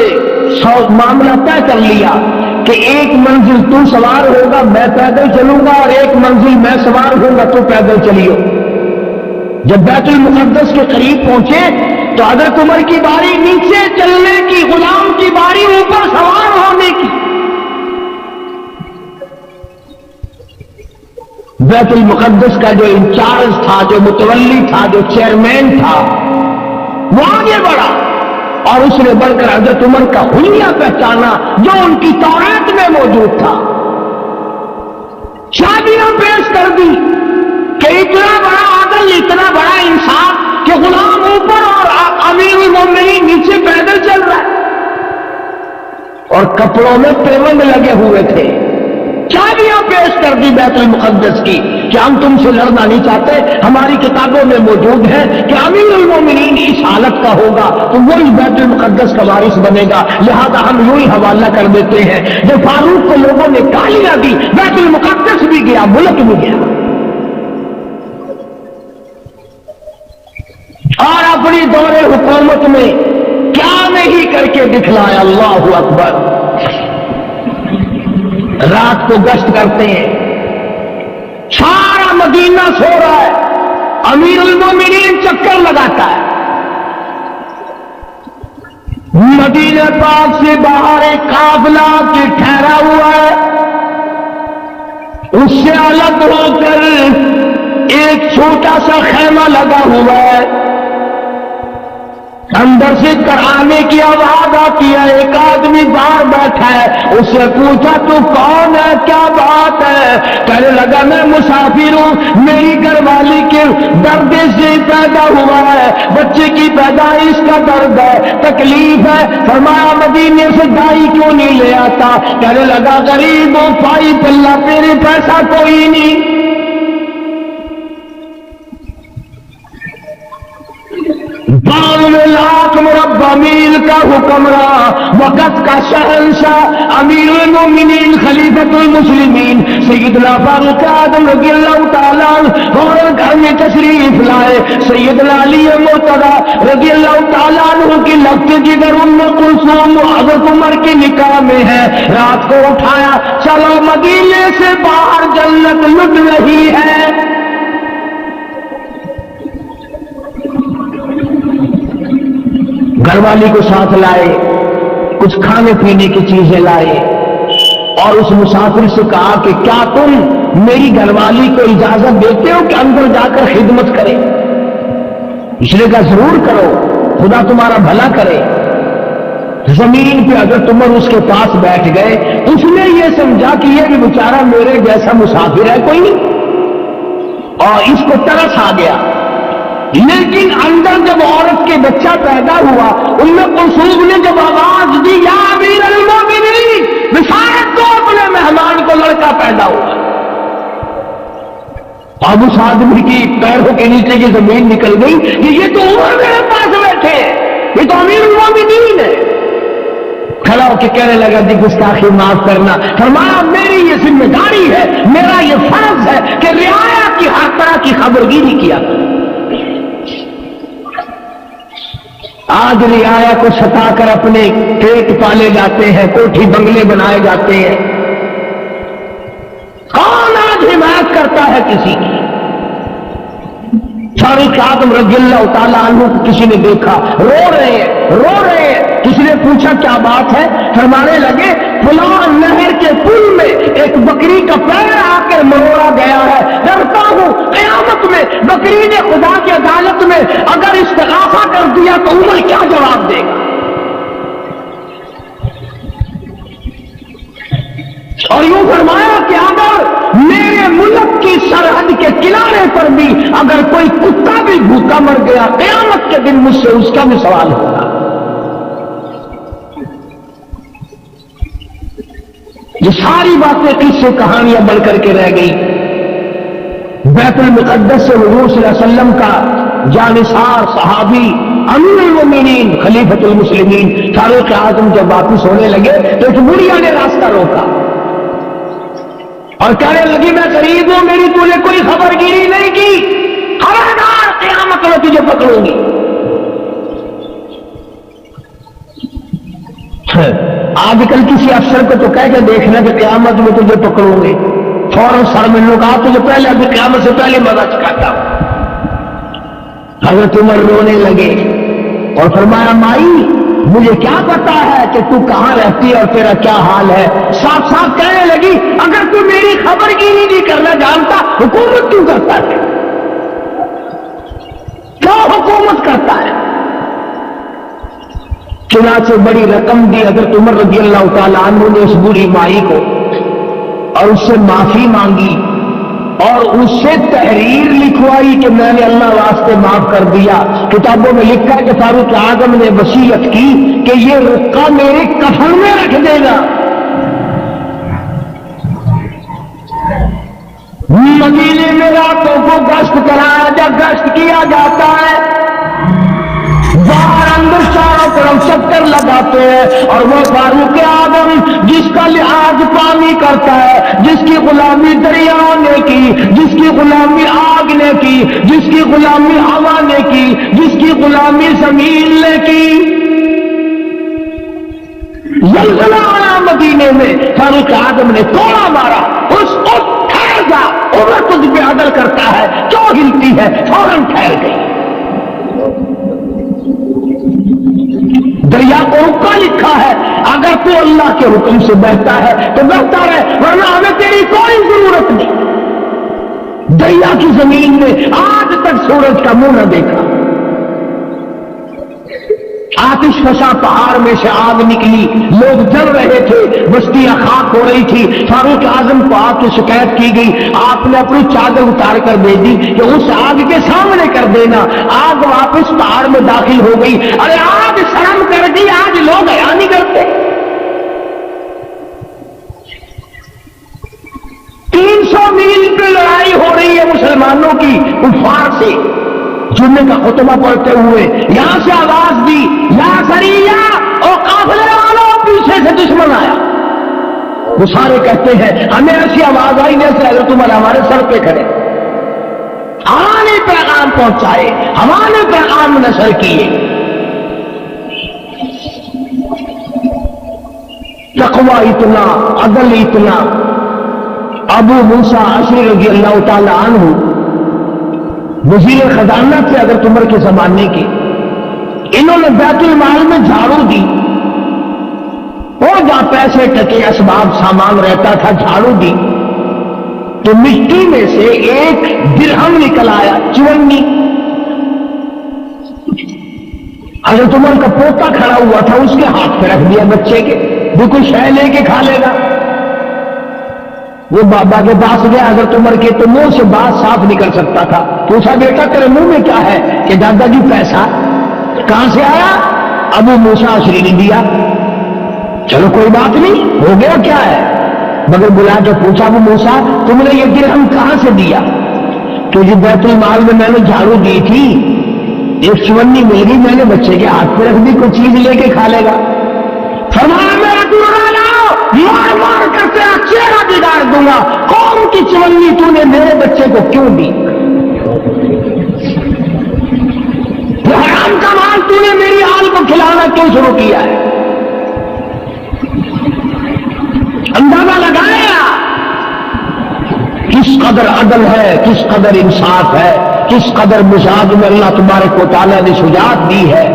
معاملہ طے کر لیا کہ ایک منزل تو سوار ہوگا میں پیدل چلوں گا اور ایک منزل میں سوار ہوں گا تو پیدل چلیو. جب بیت المقدس کے قریب پہنچے تو حضرت عمر کی باری نیچے چلنے کی، غلام کی باری اوپر سوار ہونے کی. بیت المقدس کا جو انچارج تھا، جو متولی تھا، جو چیئرمین تھا، وہ آگے بڑھا اور اس نے بڑھ کر حضرت عمر کا حلیہ پہچانا جو ان کی تورات میں موجود تھا. شادیاں پیش کر دی کہ اتنا بڑا عدل، اتنا بڑا انصاف کہ غلام اوپر اور امیر المومنین نیچے پیدل چل رہا ہے اور کپڑوں میں پیوند لگے ہوئے تھے. چابیاں پیش کر دی بیت المقدس کی کہ ہم تم سے لڑنا نہیں چاہتے، ہماری کتابوں میں موجود ہے کہ امیر المومنین اس حالت کا ہوگا تو وہی بیت المقدس کا وارث بنے گا، لہذا ہم یوں ہی حوالہ کر دیتے ہیں. جب فاروق کو لوگوں نے گالیاں دی، بیت المقدس بھی گیا، ملک بھی گیا اور اپنی دور حکومت میں کیا نہیں کر کے دکھلایا. اللہ اکبر. رات کو گشت کرتے ہیں، سارا مدینہ سو رہا ہے، امیر المومنین چکر لگاتا ہے. مدینہ پاک سے باہر ایک قافلہ کے ٹھہرا ہوا ہے، اس سے الگ ہو کر ایک چھوٹا سا خیمہ لگا ہوا ہے. اندر سے کرانے کی آواز آتی ہے، ایک آدمی باہر بیٹھا ہے. اس سے پوچھا تو کون ہے، کیا بات ہے؟ کہنے لگا میں مسافر ہوں، میری گھر والی کے درد سے پیدا ہوا ہے، بچے کی پیدائش کا درد ہے، تکلیف ہے. فرمایا مدینے سے دائی کیوں نہیں لے آتا؟ کہنے لگا غریب ہوں، پائی پلہ تیرے پیسہ کوئی نہیں. لاکھ مربع میل کا حکمراں، وقت کا شہنشاہ، امیر المومنین، خلیفۃ المسلمین، سیدنا فاروق اعظم رضی اللہ تعالیٰ عنہ گھر میں تشریف لائے. سیدنا علی مرتضی رضی اللہ تعالیٰ عنہ کی لگتے جگر ام کلثوم حضرت عمر کے نکاح میں ہے. رات کو اٹھایا، چلو مدینے سے باہر جنت لٹ رہی ہے. گھر والی کو ساتھ لائے، کچھ کھانے پینے کی چیزیں لائے اور اس مسافر سے کہا کہ کیا تم میری گھر والی کو اجازت دیتے ہو کہ اندر جا کر خدمت کرے؟ اس نے کہا ضرور کرو، خدا تمہارا بھلا کرے. زمین پہ حضرت عمر اس کے پاس بیٹھ گئے. اس نے یہ سمجھا کہ یہ بھی بیچارہ میرے جیسا مسافر ہے کوئی، اور اس کو ترس آ گیا. لیکن اندر جب عورت کے بچہ پیدا ہوا، ام کلثوم نے جب آواز دی یا امیر المومنین بشارت دو اپنے مہمان کو لڑکا پیدا ہوا، اب اس آدمی کی پیروں کے نیچے کی زمین نکل گئی کہ یہ تو عمر میرے پاس بیٹھے، یہ تو امیر المومنین ہے. کھڑا ہو کے کہنے لگا جی گستاخی معاف کرنا. فرمایا میری یہ ذمہ داری ہے، میرا یہ فرض ہے کہ رعایا کی ہر طرح کی خبرگیری کیا. آج رعایا کو ستا کر اپنے پیٹ پالے جاتے ہیں، کوٹھی بنگلے بنائے جاتے ہیں. کون آج حمایت کرتا ہے کسی کی؟ فاروق اعظم رضی اللہ تعالیٰ عنہ کو کسی نے دیکھا، رو رہے ہیں. کسی نے پوچھا پوچھا کیا بات ہے؟ فرمانے لگے فلاں نہر کے پل میں ایک بکری کا پیر آ کر مروڑا گیا ہے، ڈرتا ہوں قیامت میں بکری نے خدا کی عدالت میں اگر استغاثہ کر دیا تو عمر کیا جواب دے گا؟ اور یوں فرمایا کہ اگر میرے ملک کی سرحد کے کنارے پر بھی اگر کوئی کتا بھی بھوکا مر گیا قیامت کے دن مجھ سے اس کا بھی سوال ہوگا۔ یہ ساری باتیں قصے کہانیاں بن کر کے رہ گئی۔ بیت المقدس سے حضور صلی اللہ علیہ وسلم کا جانثار صحابی امیر المومنین خلیفۃ المسلمین فاروق اعظم جب واپس ہونے لگے تو ایک بڑھیا نے راستہ روکا اور کہنے لگی میں غریب ہوں، میری تو نے کوئی خبر گیری نہیں کی، خبردار قیامت میں تجھے پکڑوں گی۔ آج کل کسی افسر کو تو کہہ کے دیکھنا کہ قیامت میں تجھے پکڑوں گے، فوراً سر میں نے کہا تجھے پہلے ابھی قیامت سے پہلے مزہ چکھاتا ہوں۔ حضرت عمر رونے لگے اور فرمایا مائی مجھے کیا پتا ہے کہ تو کہاں رہتی ہے اور تیرا کیا حال ہے؟ صاف صاف کہنے لگی اگر تو میری خبر گیری نہیں کرنا جانتا حکومت کیوں کرتا ہے؟ کیوں حکومت کرتا ہے؟ چنانچہ بڑی رقم دی حضرت عمر رضی اللہ تعالیٰ عنہ نے اس بوڑھی مائی کو اور اس سے معافی مانگی اور اس سے تحریر لکھوائی کہ میں نے اللہ واسطے معاف کر دیا۔ کتابوں میں لکھا ہے کہ فاروق اعظم نے وصیت کی کہ یہ رقعہ میرے کفن میں رکھ دے گا۔ مدینے میں راتوں کو گشت کیا جاتا ہے، باہر اندر چاروں طرف چکر لگاتے ہیں اور وہ فاروق اعظم جس کا لحاظ پانی کرتا ہے، جس کی غلامی دریاؤں نے کی، جس کی غلامی آگ نے کی، جس کی غلامی ہوا نے کی، جس کی غلامی زمین نے کی، زلزلہ آیا مدینے میں، فاروق اعظم نے کوڑا مارا، اس کو ٹھہر جا، عمر تجھ پہ عدل کرتا ہے، کیوں ہلتی ہے؟ فوراً ٹھہر گئی۔ دریا کو حکم لکھا ہے اگر تو اللہ کے حکم سے بہتا ہے تو بہتا رہے ورنہ ہمیں تیری کوئی ضرورت نہیں۔ دریا کی زمین میں آج تک سورج کا منہ نہ دیکھا، آتش فشاں پہاڑ میں سے آگ نکلی، لوگ جل رہے تھے، بستیاں خاک ہو رہی تھی۔ فاروق اعظم کو آگ کی شکایت کی گئی، آپ نے اپنی چادر اتار کر دے دی کہ اس آگ کے سامنے کر دینا۔ آگ واپس پہاڑ میں داخل ہو گئی۔ ارے آگ شرم کر دی، آج لوگ حیا نہیں کرتے۔ 300 میل پہ لڑائی ہو رہی ہے مسلمانوں کی کفار سے۔ جمعے کا خطبہ پڑھتے ہوئے یہاں سے آواز دی یا سریہ او قافلے والوں، پیچھے سے دشمن آیا۔ وہ سارے کہتے ہیں ہمیں ایسی آواز آئی جیسے حضرت عمر ہمارے سر پہ کھڑے، ہمارے پیغام پہنچائے، ہمارے پیغام نشر کیے۔ تقویٰ اتنا، عدل اتنا۔ ابو موسیٰ اشعری رضی اللہ تعالی عنہ وزیر خزانہ تھے حضرت عمر کے زمانے کے، انہوں نے بیت المال میں جھاڑو دی اور جہاں پیسے ٹکے اسباب سامان رہتا تھا جھاڑو دی تو مٹی میں سے ایک درہم نکل آیا، چونی۔ حضرت عمر کا پوتا کھڑا ہوا تھا، اس کے ہاتھ پہ رکھ دیا بچے کے، وہ کوئی شے لے کے کھا لے گا۔ وہ بابا کے پاس گیا حضرت عمر کے تو منہ سے بات صاف نکل سکتا تھا، پوچھا بیٹا تیرے منہ میں کیا ہے؟ کہ دادا جی پیسہ۔ کہاں سے آیا؟ ابو موسیٰ اشعری نے دیا۔ چلو کوئی بات نہیں، ہو گیا کیا ہے؟ مگر بلا کے پوچھا ابو موسیٰ تم نے یہ درہم کہاں سے دیا؟ کہ جی بیت المال میں نے جھاڑو دی تھی، ایک چونی مل گئی، میں نے بچے کے ہاتھ پہ رکھ دی، کوئی چیز لے کے کھا لے گا۔ فرمایا میرا دورہ لاؤ، مار مار کر تیرا چہرہ بگاڑ دوں گا، کون کی چونی تو نے میرے بچے کو کیوں دی؟ حرام کا مال تو نے میری آل کو کھلانا کیوں شروع کیا ہے؟ اندازہ لگایا کس قدر عدل ہے، کس قدر انصاف ہے، کس قدر مزاج میں اللہ تبارک و تعالیٰ نے شجاعت دی ہے۔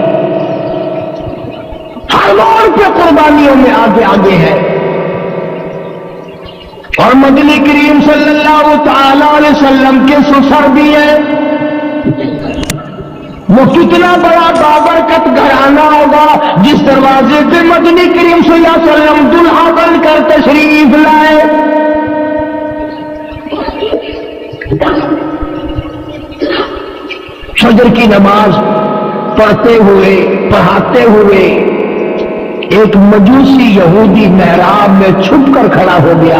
ہر موڑ پہ قربانیوں میں آگے آگے ہے. اور مدنی کریم صلی اللہ تعالی علیہ وسلم کے سسر بھی ہیں. وہ کتنا بڑا بابرکت گھرانہ ہوگا جس دروازے پہ مدنی کریم صلی اللہ علیہ وسلم دلہا بن کر تشریف لائے. فجر کی نماز پڑھتے ہوئے پڑھاتے ہوئے ایک مجوسی یہودی محراب میں چھپ کر کھڑا ہو گیا.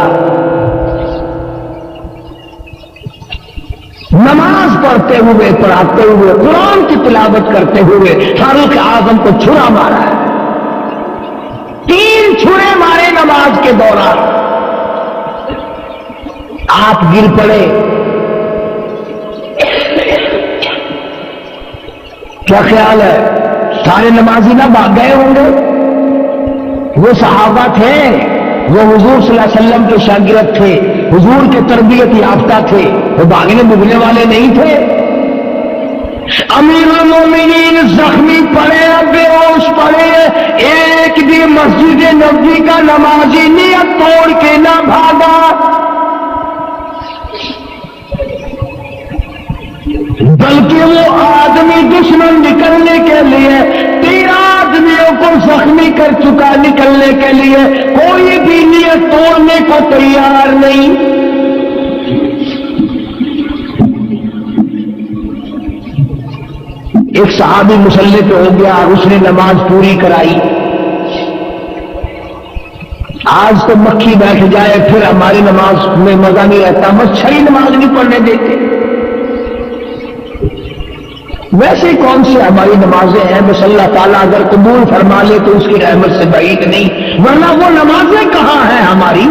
نماز پڑھتے ہوئے پڑھاتے ہوئے قرآن کی تلاوت کرتے ہوئے فاروق اعظم کو چھرا مارا ہے. 3 چھرے مارے نماز کے دوران. آپ گر پڑے. کیا خیال ہے سارے نمازی نہ بھاگ گئے ہوں گے؟ وہ صحابہ تھے، وہ حضور صلی اللہ علیہ وسلم کے شاگرد تھے، حضور کے تربیت یافتہ تھے، وہ بھاگنے بھگنے والے نہیں تھے. امیر المومنین زخمی پڑے، بے ہوش پڑے، ایک بھی مسجد نبوی کا نمازی نیت توڑ کے نہ بھاگا. بلکہ وہ آدمی دشمن نکلنے کے لیے 13 آدمیوں کو زخمی کر چکا. نکلنے کے لیے کوئی بھی نیت توڑنے کو تیار نہیں. ایک صحابی مسلح پہ ہو گیا، اس نے نماز پوری کرائی. آج تو مکھی بیٹھ جائے پھر ہماری نماز میں مزہ نہیں رہتا، مچھر ہی نماز نہیں پڑھنے دیتے. ویسے کون سی ہماری نمازیں ہیں؟ بس اللہ تعالیٰ اگر قبول فرما لے تو اس کی رحمت سے بعید نہیں، ورنہ وہ نمازیں کہاں ہیں ہماری؟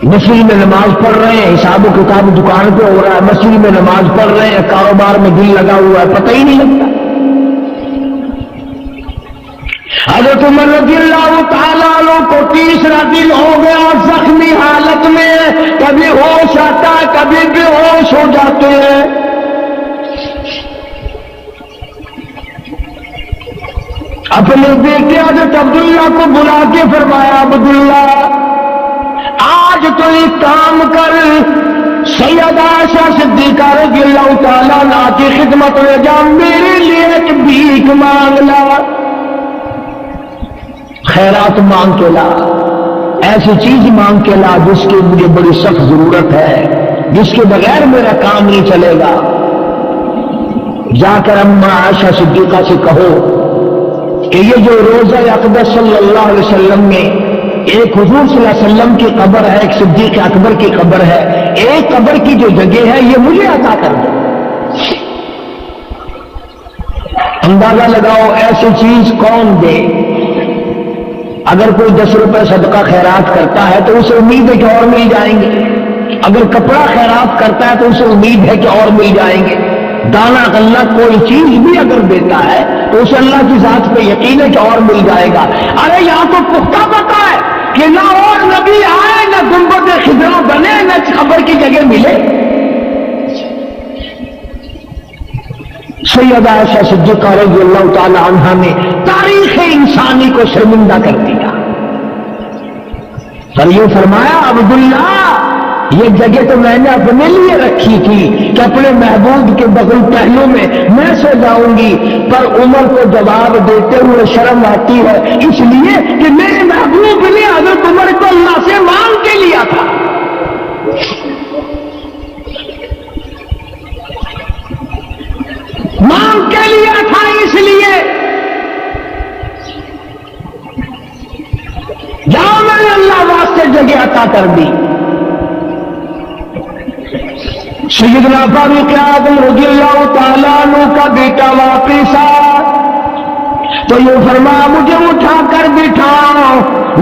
مسجد میں نماز پڑھ رہے ہیں، حساب و کتاب دکان پہ ہو رہا ہے، مسجد میں نماز پڑھ رہے ہیں، کاروبار میں دل لگا ہوا ہے، پتہ ہی نہیں لگتا. حضرت عمر رضی اللہ تعالیٰ عنہ کو 3 دن ہو گیا زخمی حالت میں، کبھی ہوش آتا ہے کبھی بے ہوش ہو جاتے ہیں. اپنے بیٹے حضرت عبداللہ کو بلا کے فرمایا، عبداللہ آج تو ایک کام کر، سیدہ عائشہ صدیقہ رضی اللہ تعالیٰ عنہ کی خدمت میں جا، میرے لیے ایک بھیک مانگ لا، خیرات مانگ کے لا، ایسی چیز مانگ کے لا جس کی مجھے بڑی سخت ضرورت ہے، جس کے بغیر میرا کام نہیں چلے گا. جا کر اما عائشہ صدیقہ سے کہو کہ یہ جو روضہ اقدس صلی اللہ علیہ وسلم میں ایک حضور صلی اللہ علیہ وسلم کی قبر ہے، ایک صدیق اکبر کی قبر ہے، ایک قبر کی جو جگہ ہے یہ مجھے عطا کر دو. اندازہ لگاؤ ایسی چیز کون دے؟ اگر کوئی 10 روپے صدقہ خیرات کرتا ہے تو اسے امید ہے کہ اور مل جائیں گے. اگر کپڑا خیرات کرتا ہے تو اسے امید ہے کہ اور مل جائیں گے. دانا غلہ کوئی چیز بھی اگر دیتا ہے تو اسے اللہ کی ذات پہ یقین ہے کہ اور مل جائے گا. ارے یہاں تو پختہ پتہ ہے کہ نہ اور نبی آئے، نہ گنبد خضرا بنے، نہ قبر کی جگہ ملے. سیدہ عائشہ صدیقہ رضی اللہ تعالی عنہا نے تاریخ انسانی کو شرمندہ کر دیا. پر یہ فرمایا، عبداللہ یہ جگہ تو میں نے اپنے لیے رکھی تھی کہ اپنے محبوب کے بغل پہلو میں سو جاؤں گی، پر عمر کو جواب دیتے ہوئے شرم آتی ہے اس لیے کہ میرے محبوب نے حضرت عمر کو اللہ سے مانگ کے لیا تھا. مانگ کے لیا تھا، اس لیے جہاں میں نے اللہ واسطے جگہ عطا کر دی. سیدنا فاروق اعظم رضی اللہ تعالیٰ عنہ کا بیٹا واپس آ تو یہ فرمایا، مجھے اٹھا کر بٹھاؤ.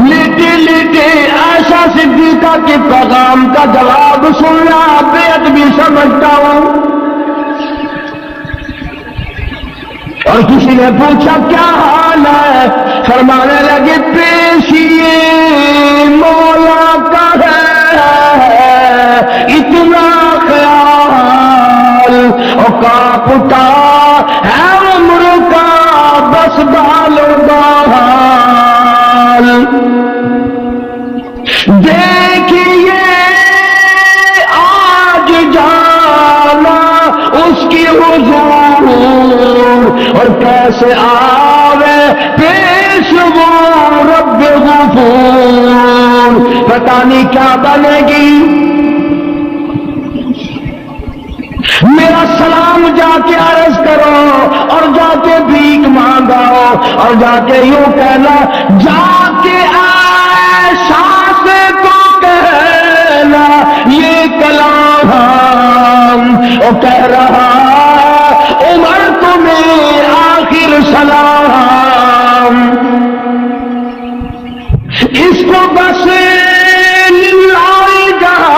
لیٹے لیٹے عائشہ صدیقہ کے پیغام کا جواب سننا بے ادبی سمجھتا ہوں. اور کسی نے پوچھا کیا حال ہے؟ فرمانے لگے، پیشیے مولا کا ہے اتنا خیال، اور کانپتا ہے عمر کا بس اور کیسے آوے پیش وہ رب غفور، پتہ نہیں کیا بنے گی۔ میرا سلام جا کے عرض کرو اور جا کے بھیک مانگو اور جا کے یوں کہنا، جا کے عائشہ سے تو کہنا یہ کلام وہ کہہ رہا عمر تمہیں آخر سلام، اس کو بس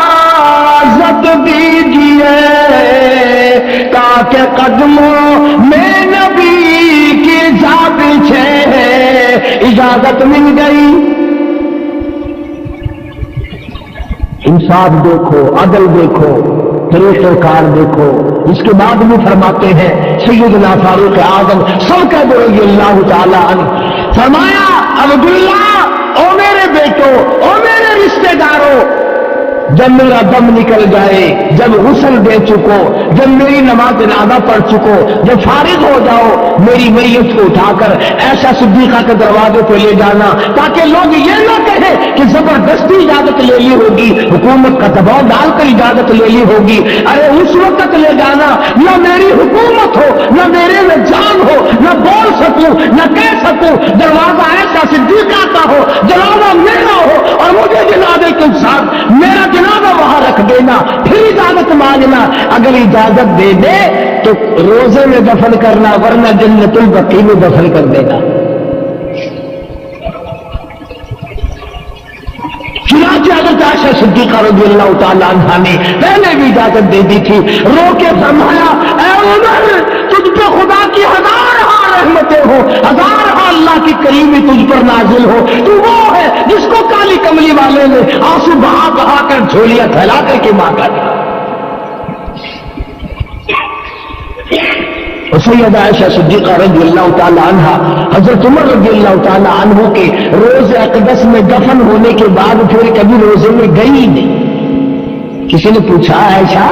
اجازت دیجیے تاکہ قدموں میں نبی کی جا پیچھے اجازت مل گئی۔ انصاف دیکھو، عدل دیکھو، طریقہ کار دیکھو۔ اس کے بعد بھی فرماتے ہیں سیدنا فاروق اعظم سب رضی اللہ تعالی عنہ، فرمایا عبداللہ او میرے بیٹو، او میرے رشتہ داروں، جب میرا دم نکل جائے، جب غسل دے چکو، جب میری نماز جنازہ پڑھ چکو، جب فارغ ہو جاؤ، میری میت کو اٹھا کر ایسا صدیقہ کے دروازے پہ لے جانا تاکہ لوگ یہ نہ کہیں کہ زبردستی اجازت لے لی ہوگی، حکومت کا دباؤ ڈال کر اجازت لے لی ہوگی۔ ارے اس وقت لے جانا نہ میری حکومت ہو، نہ میرے میں جان ہو، نہ بول سکوں، نہ کہہ سکوں، دروازہ ایسا صدیقہ کا ہو، جنازہ میرا ہو اور مجھے جنازے کے ساتھ میرا جنازہ وہاں رکھ دینا، پھر اجازت مانگنا۔ اگر اجازت دے دے تو روزے میں دفن کرنا، ورنہ جنت البقیع میں دفن کر دینا۔ چنانچہ حضرت عائشہ صدیقہ رضی اللہ تعالیٰ عنہا نے پہلے بھی اجازت دے دی تھی، رو کے فرمایا اے عمر تجھ پہ خدا کی ہزارہا رحمتیں ہو، ہزارہا اللہ کی کریمی تجھ پر نازل ہو، تو وہ ہے جس کو کالی کملی والے نے آنسو بہا بہا کر جھولیاں پھیلا کر کے مانگا تھا۔ سیدہ عائشہ صدیقہ رضی اللہ تعالی عنہ حضرت عمر رضی اللہ تعالی عنہ کے روز اقدس میں دفن ہونے کے بعد پھر کبھی روزے میں گئی نہیں۔ کسی نے پوچھا عائشہ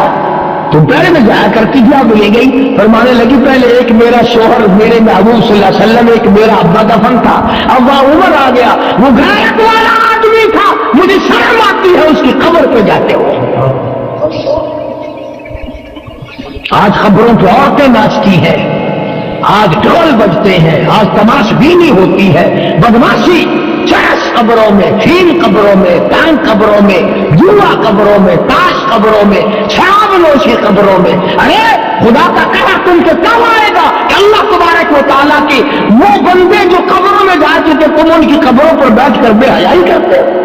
تو پہلے میں جایا کرتی کیا بولے گئی؟ فرمانے لگی پہلے ایک میرا شوہر میرے محبوب صلی اللہ علیہ وسلم، ایک میرا ابا دفن تھا، اب وہ عمر آ گیا، وہ غیرت والا آدمی تھا، مجھے شرم آتی ہے اس کی قبر پہ جاتے ہوئے۔ آج خبروں پہ عورتیں ناچتی ہیں، آج ڈھول بجتے ہیں، آج تماش بینی ہوتی ہے، بدماشی چرس قبروں میں، فیم قبروں میں، ٹانگ قبروں میں، جوا قبروں میں، تاش قبروں میں، شراب نوشی قبروں میں۔ ارے خدا کا کہا تم سے کب آئے گا کہ اللہ تبارک و تعالیٰ کی وہ بندے جو قبروں میں جا چکے تم ان کی قبروں پر بیٹھ کر بے حیائی کرتے ہو؟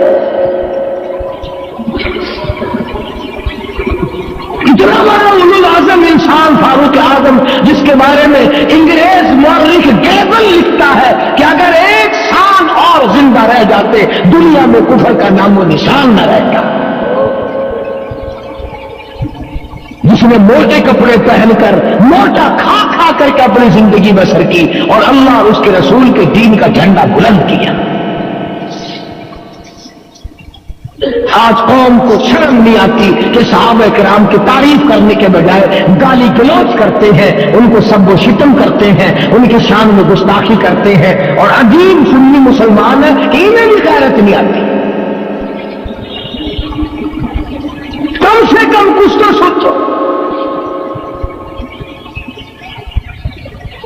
اتنا بڑا اولو العزم انسان فاروق اعظم، جس کے بارے میں انگریز مورخ گیبل لکھتا ہے کہ اگر ایک سال اور زندہ رہ جاتے دنیا میں کفر کا نام و نشان نہ رہتا، جس نے موٹے کپڑے پہن کر موٹا کھا کھا کر کے اپنی زندگی بسر کی اور اللہ اور اس کے رسول کے دین کا جھنڈا بلند کیا۔ آج قوم کو شرم نہیں آتی کہ صحابہ کرام کی تعریف کرنے کے بجائے گالی گلوچ کرتے ہیں، ان کو سب و شتم کرتے ہیں، ان کی شان میں گستاخی کرتے ہیں، اور عجیب سنی مسلمان ہے کہ انہیں بھی غیرت نہیں آتی۔ کم سے کم کچھ تو سوچو۔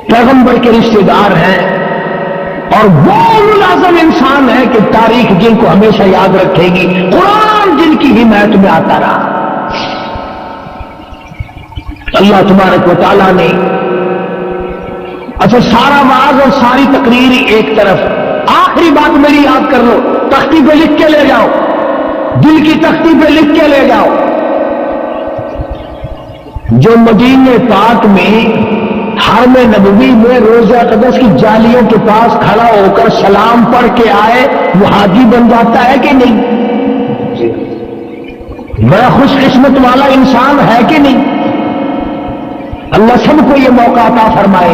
پیغمبر کے رشتے دار ہیں اور وہ ملازم انسان ہے کہ تاریخ جن کو ہمیشہ یاد رکھے گی، قرآن جن کی حمایت میں آتا رہا۔ اللہ تبارک و تعالیٰ نے اچھا سارا واعظ اور ساری تقریر ایک طرف، آخری بات میری یاد کر لو، تختی پہ لکھ کے لے جاؤ، دل کی تختی پہ لکھ کے لے جاؤ۔ جو مدینے پاک میں حرم نبوی میں روزہ اقدس کی جالیوں کے پاس کھڑا ہو کر سلام پڑھ کے آئے وہ حاجی بن جاتا ہے کہ نہیں؟ بڑا خوش قسمت والا انسان ہے کہ نہیں؟ اللہ سب کو یہ موقع عطا فرمائے۔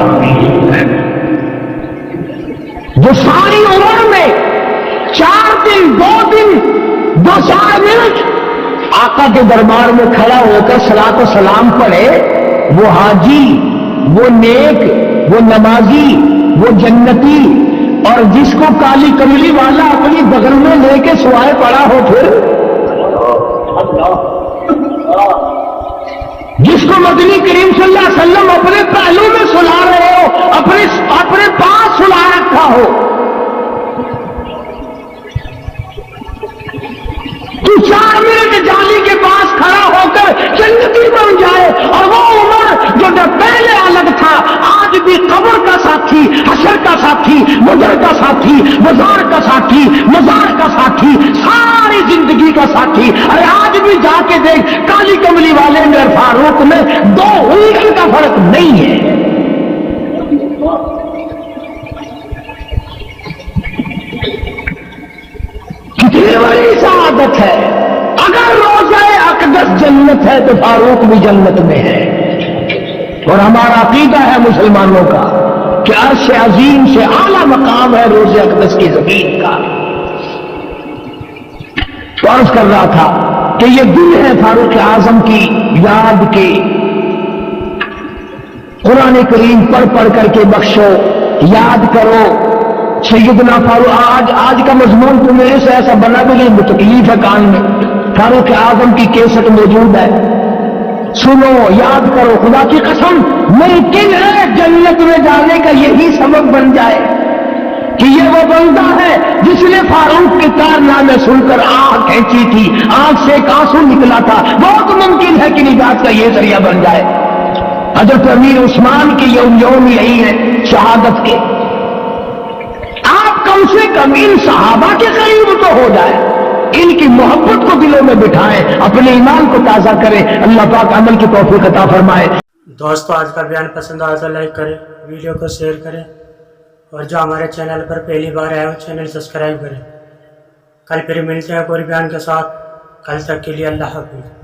جو ساری عمر میں 4 دن 2 دن 2-4 منٹ آقا کے دربار میں کھڑا ہو کر صلاۃ و سلام پڑھے، وہ حاجی، وہ نیک، وہ نمازی، وہ جنتی، اور جس کو کالی کملی والا اپنی بغل میں لے کے سوائے پڑا ہو، پھر جس کو مدنی کریم صلی اللہ علیہ وسلم اپنے پہلو میں سلا رہے ہو، اپنے پاس سلا رکھا ہو، تو 4 منٹ جالی کے پاس کھڑا ہو کر جنتی بن جائے، اور وہ عمر جو پہلے الگ تھا آج بھی قبر کا ساتھی، حشر کا ساتھی، مجر کا ساتھی، مزار کا ساتھی، مزار کا ساتھی، ساری زندگی کا ساتھی۔ ارے آج بھی جا کے دیکھ، کالی کملی والے میں اور فاروق میں 2 انگل کا فرق نہیں ہے۔ کتنی بڑی سعادت ہے! اگر روزہ اقدس جنت ہے تو فاروق بھی جنت میں ہے۔ اور ہمارا عقیدہ ہے مسلمانوں کا کہ عرش عظیم سے اعلیٰ مقام ہے روزہ اقدس کی زمین کا۔ تو عرض کر رہا تھا کہ یہ دن ہے فاروق اعظم کی یاد کے، قرآن کریم پڑھ کر کے بخشو، یاد کرو سیدنا فاروق۔ آج کا مضمون تو میرے سے ایسا بنا بھی نہیں، تکلیف ہے کان میں۔ فاروق اعظم کی کیسٹ موجود ہے، سنو، یاد کرو، خدا کی قسم ممکن ہے جنت میں جانے کا یہی سبب بن جائے کہ یہ وہ بندہ ہے جس نے فاروق کے کارنامے سن کر آنکھ کھینچی تھی، آنکھ سے ایک آنسو نکلا تھا۔ بہت ممکن ہے کہ نجات کا یہ ذریعہ بن جائے۔ حضرت امیر عثمان کی یوم یہی ہے شہادت کے۔ آپ کم سے کم ان صحابہ کے قریب تو ہو جائے، ان کی محبت کو دلوں میں بٹھائیں، اپنے ایمان کو تازہ کریں۔ اللہ پاک عمل کی توفیق عطا فرمائے۔ دوستو آج کا بیان پسند آیا تو لائک کریں، ویڈیو کو شیئر کریں، اور جو ہمارے چینل پر پہلی بار آئے وہ چینل سبسکرائب کریں۔ کل پھر ملتے ہیں کوئی بیان کے ساتھ، کل تک کے لیے اللہ حافظ۔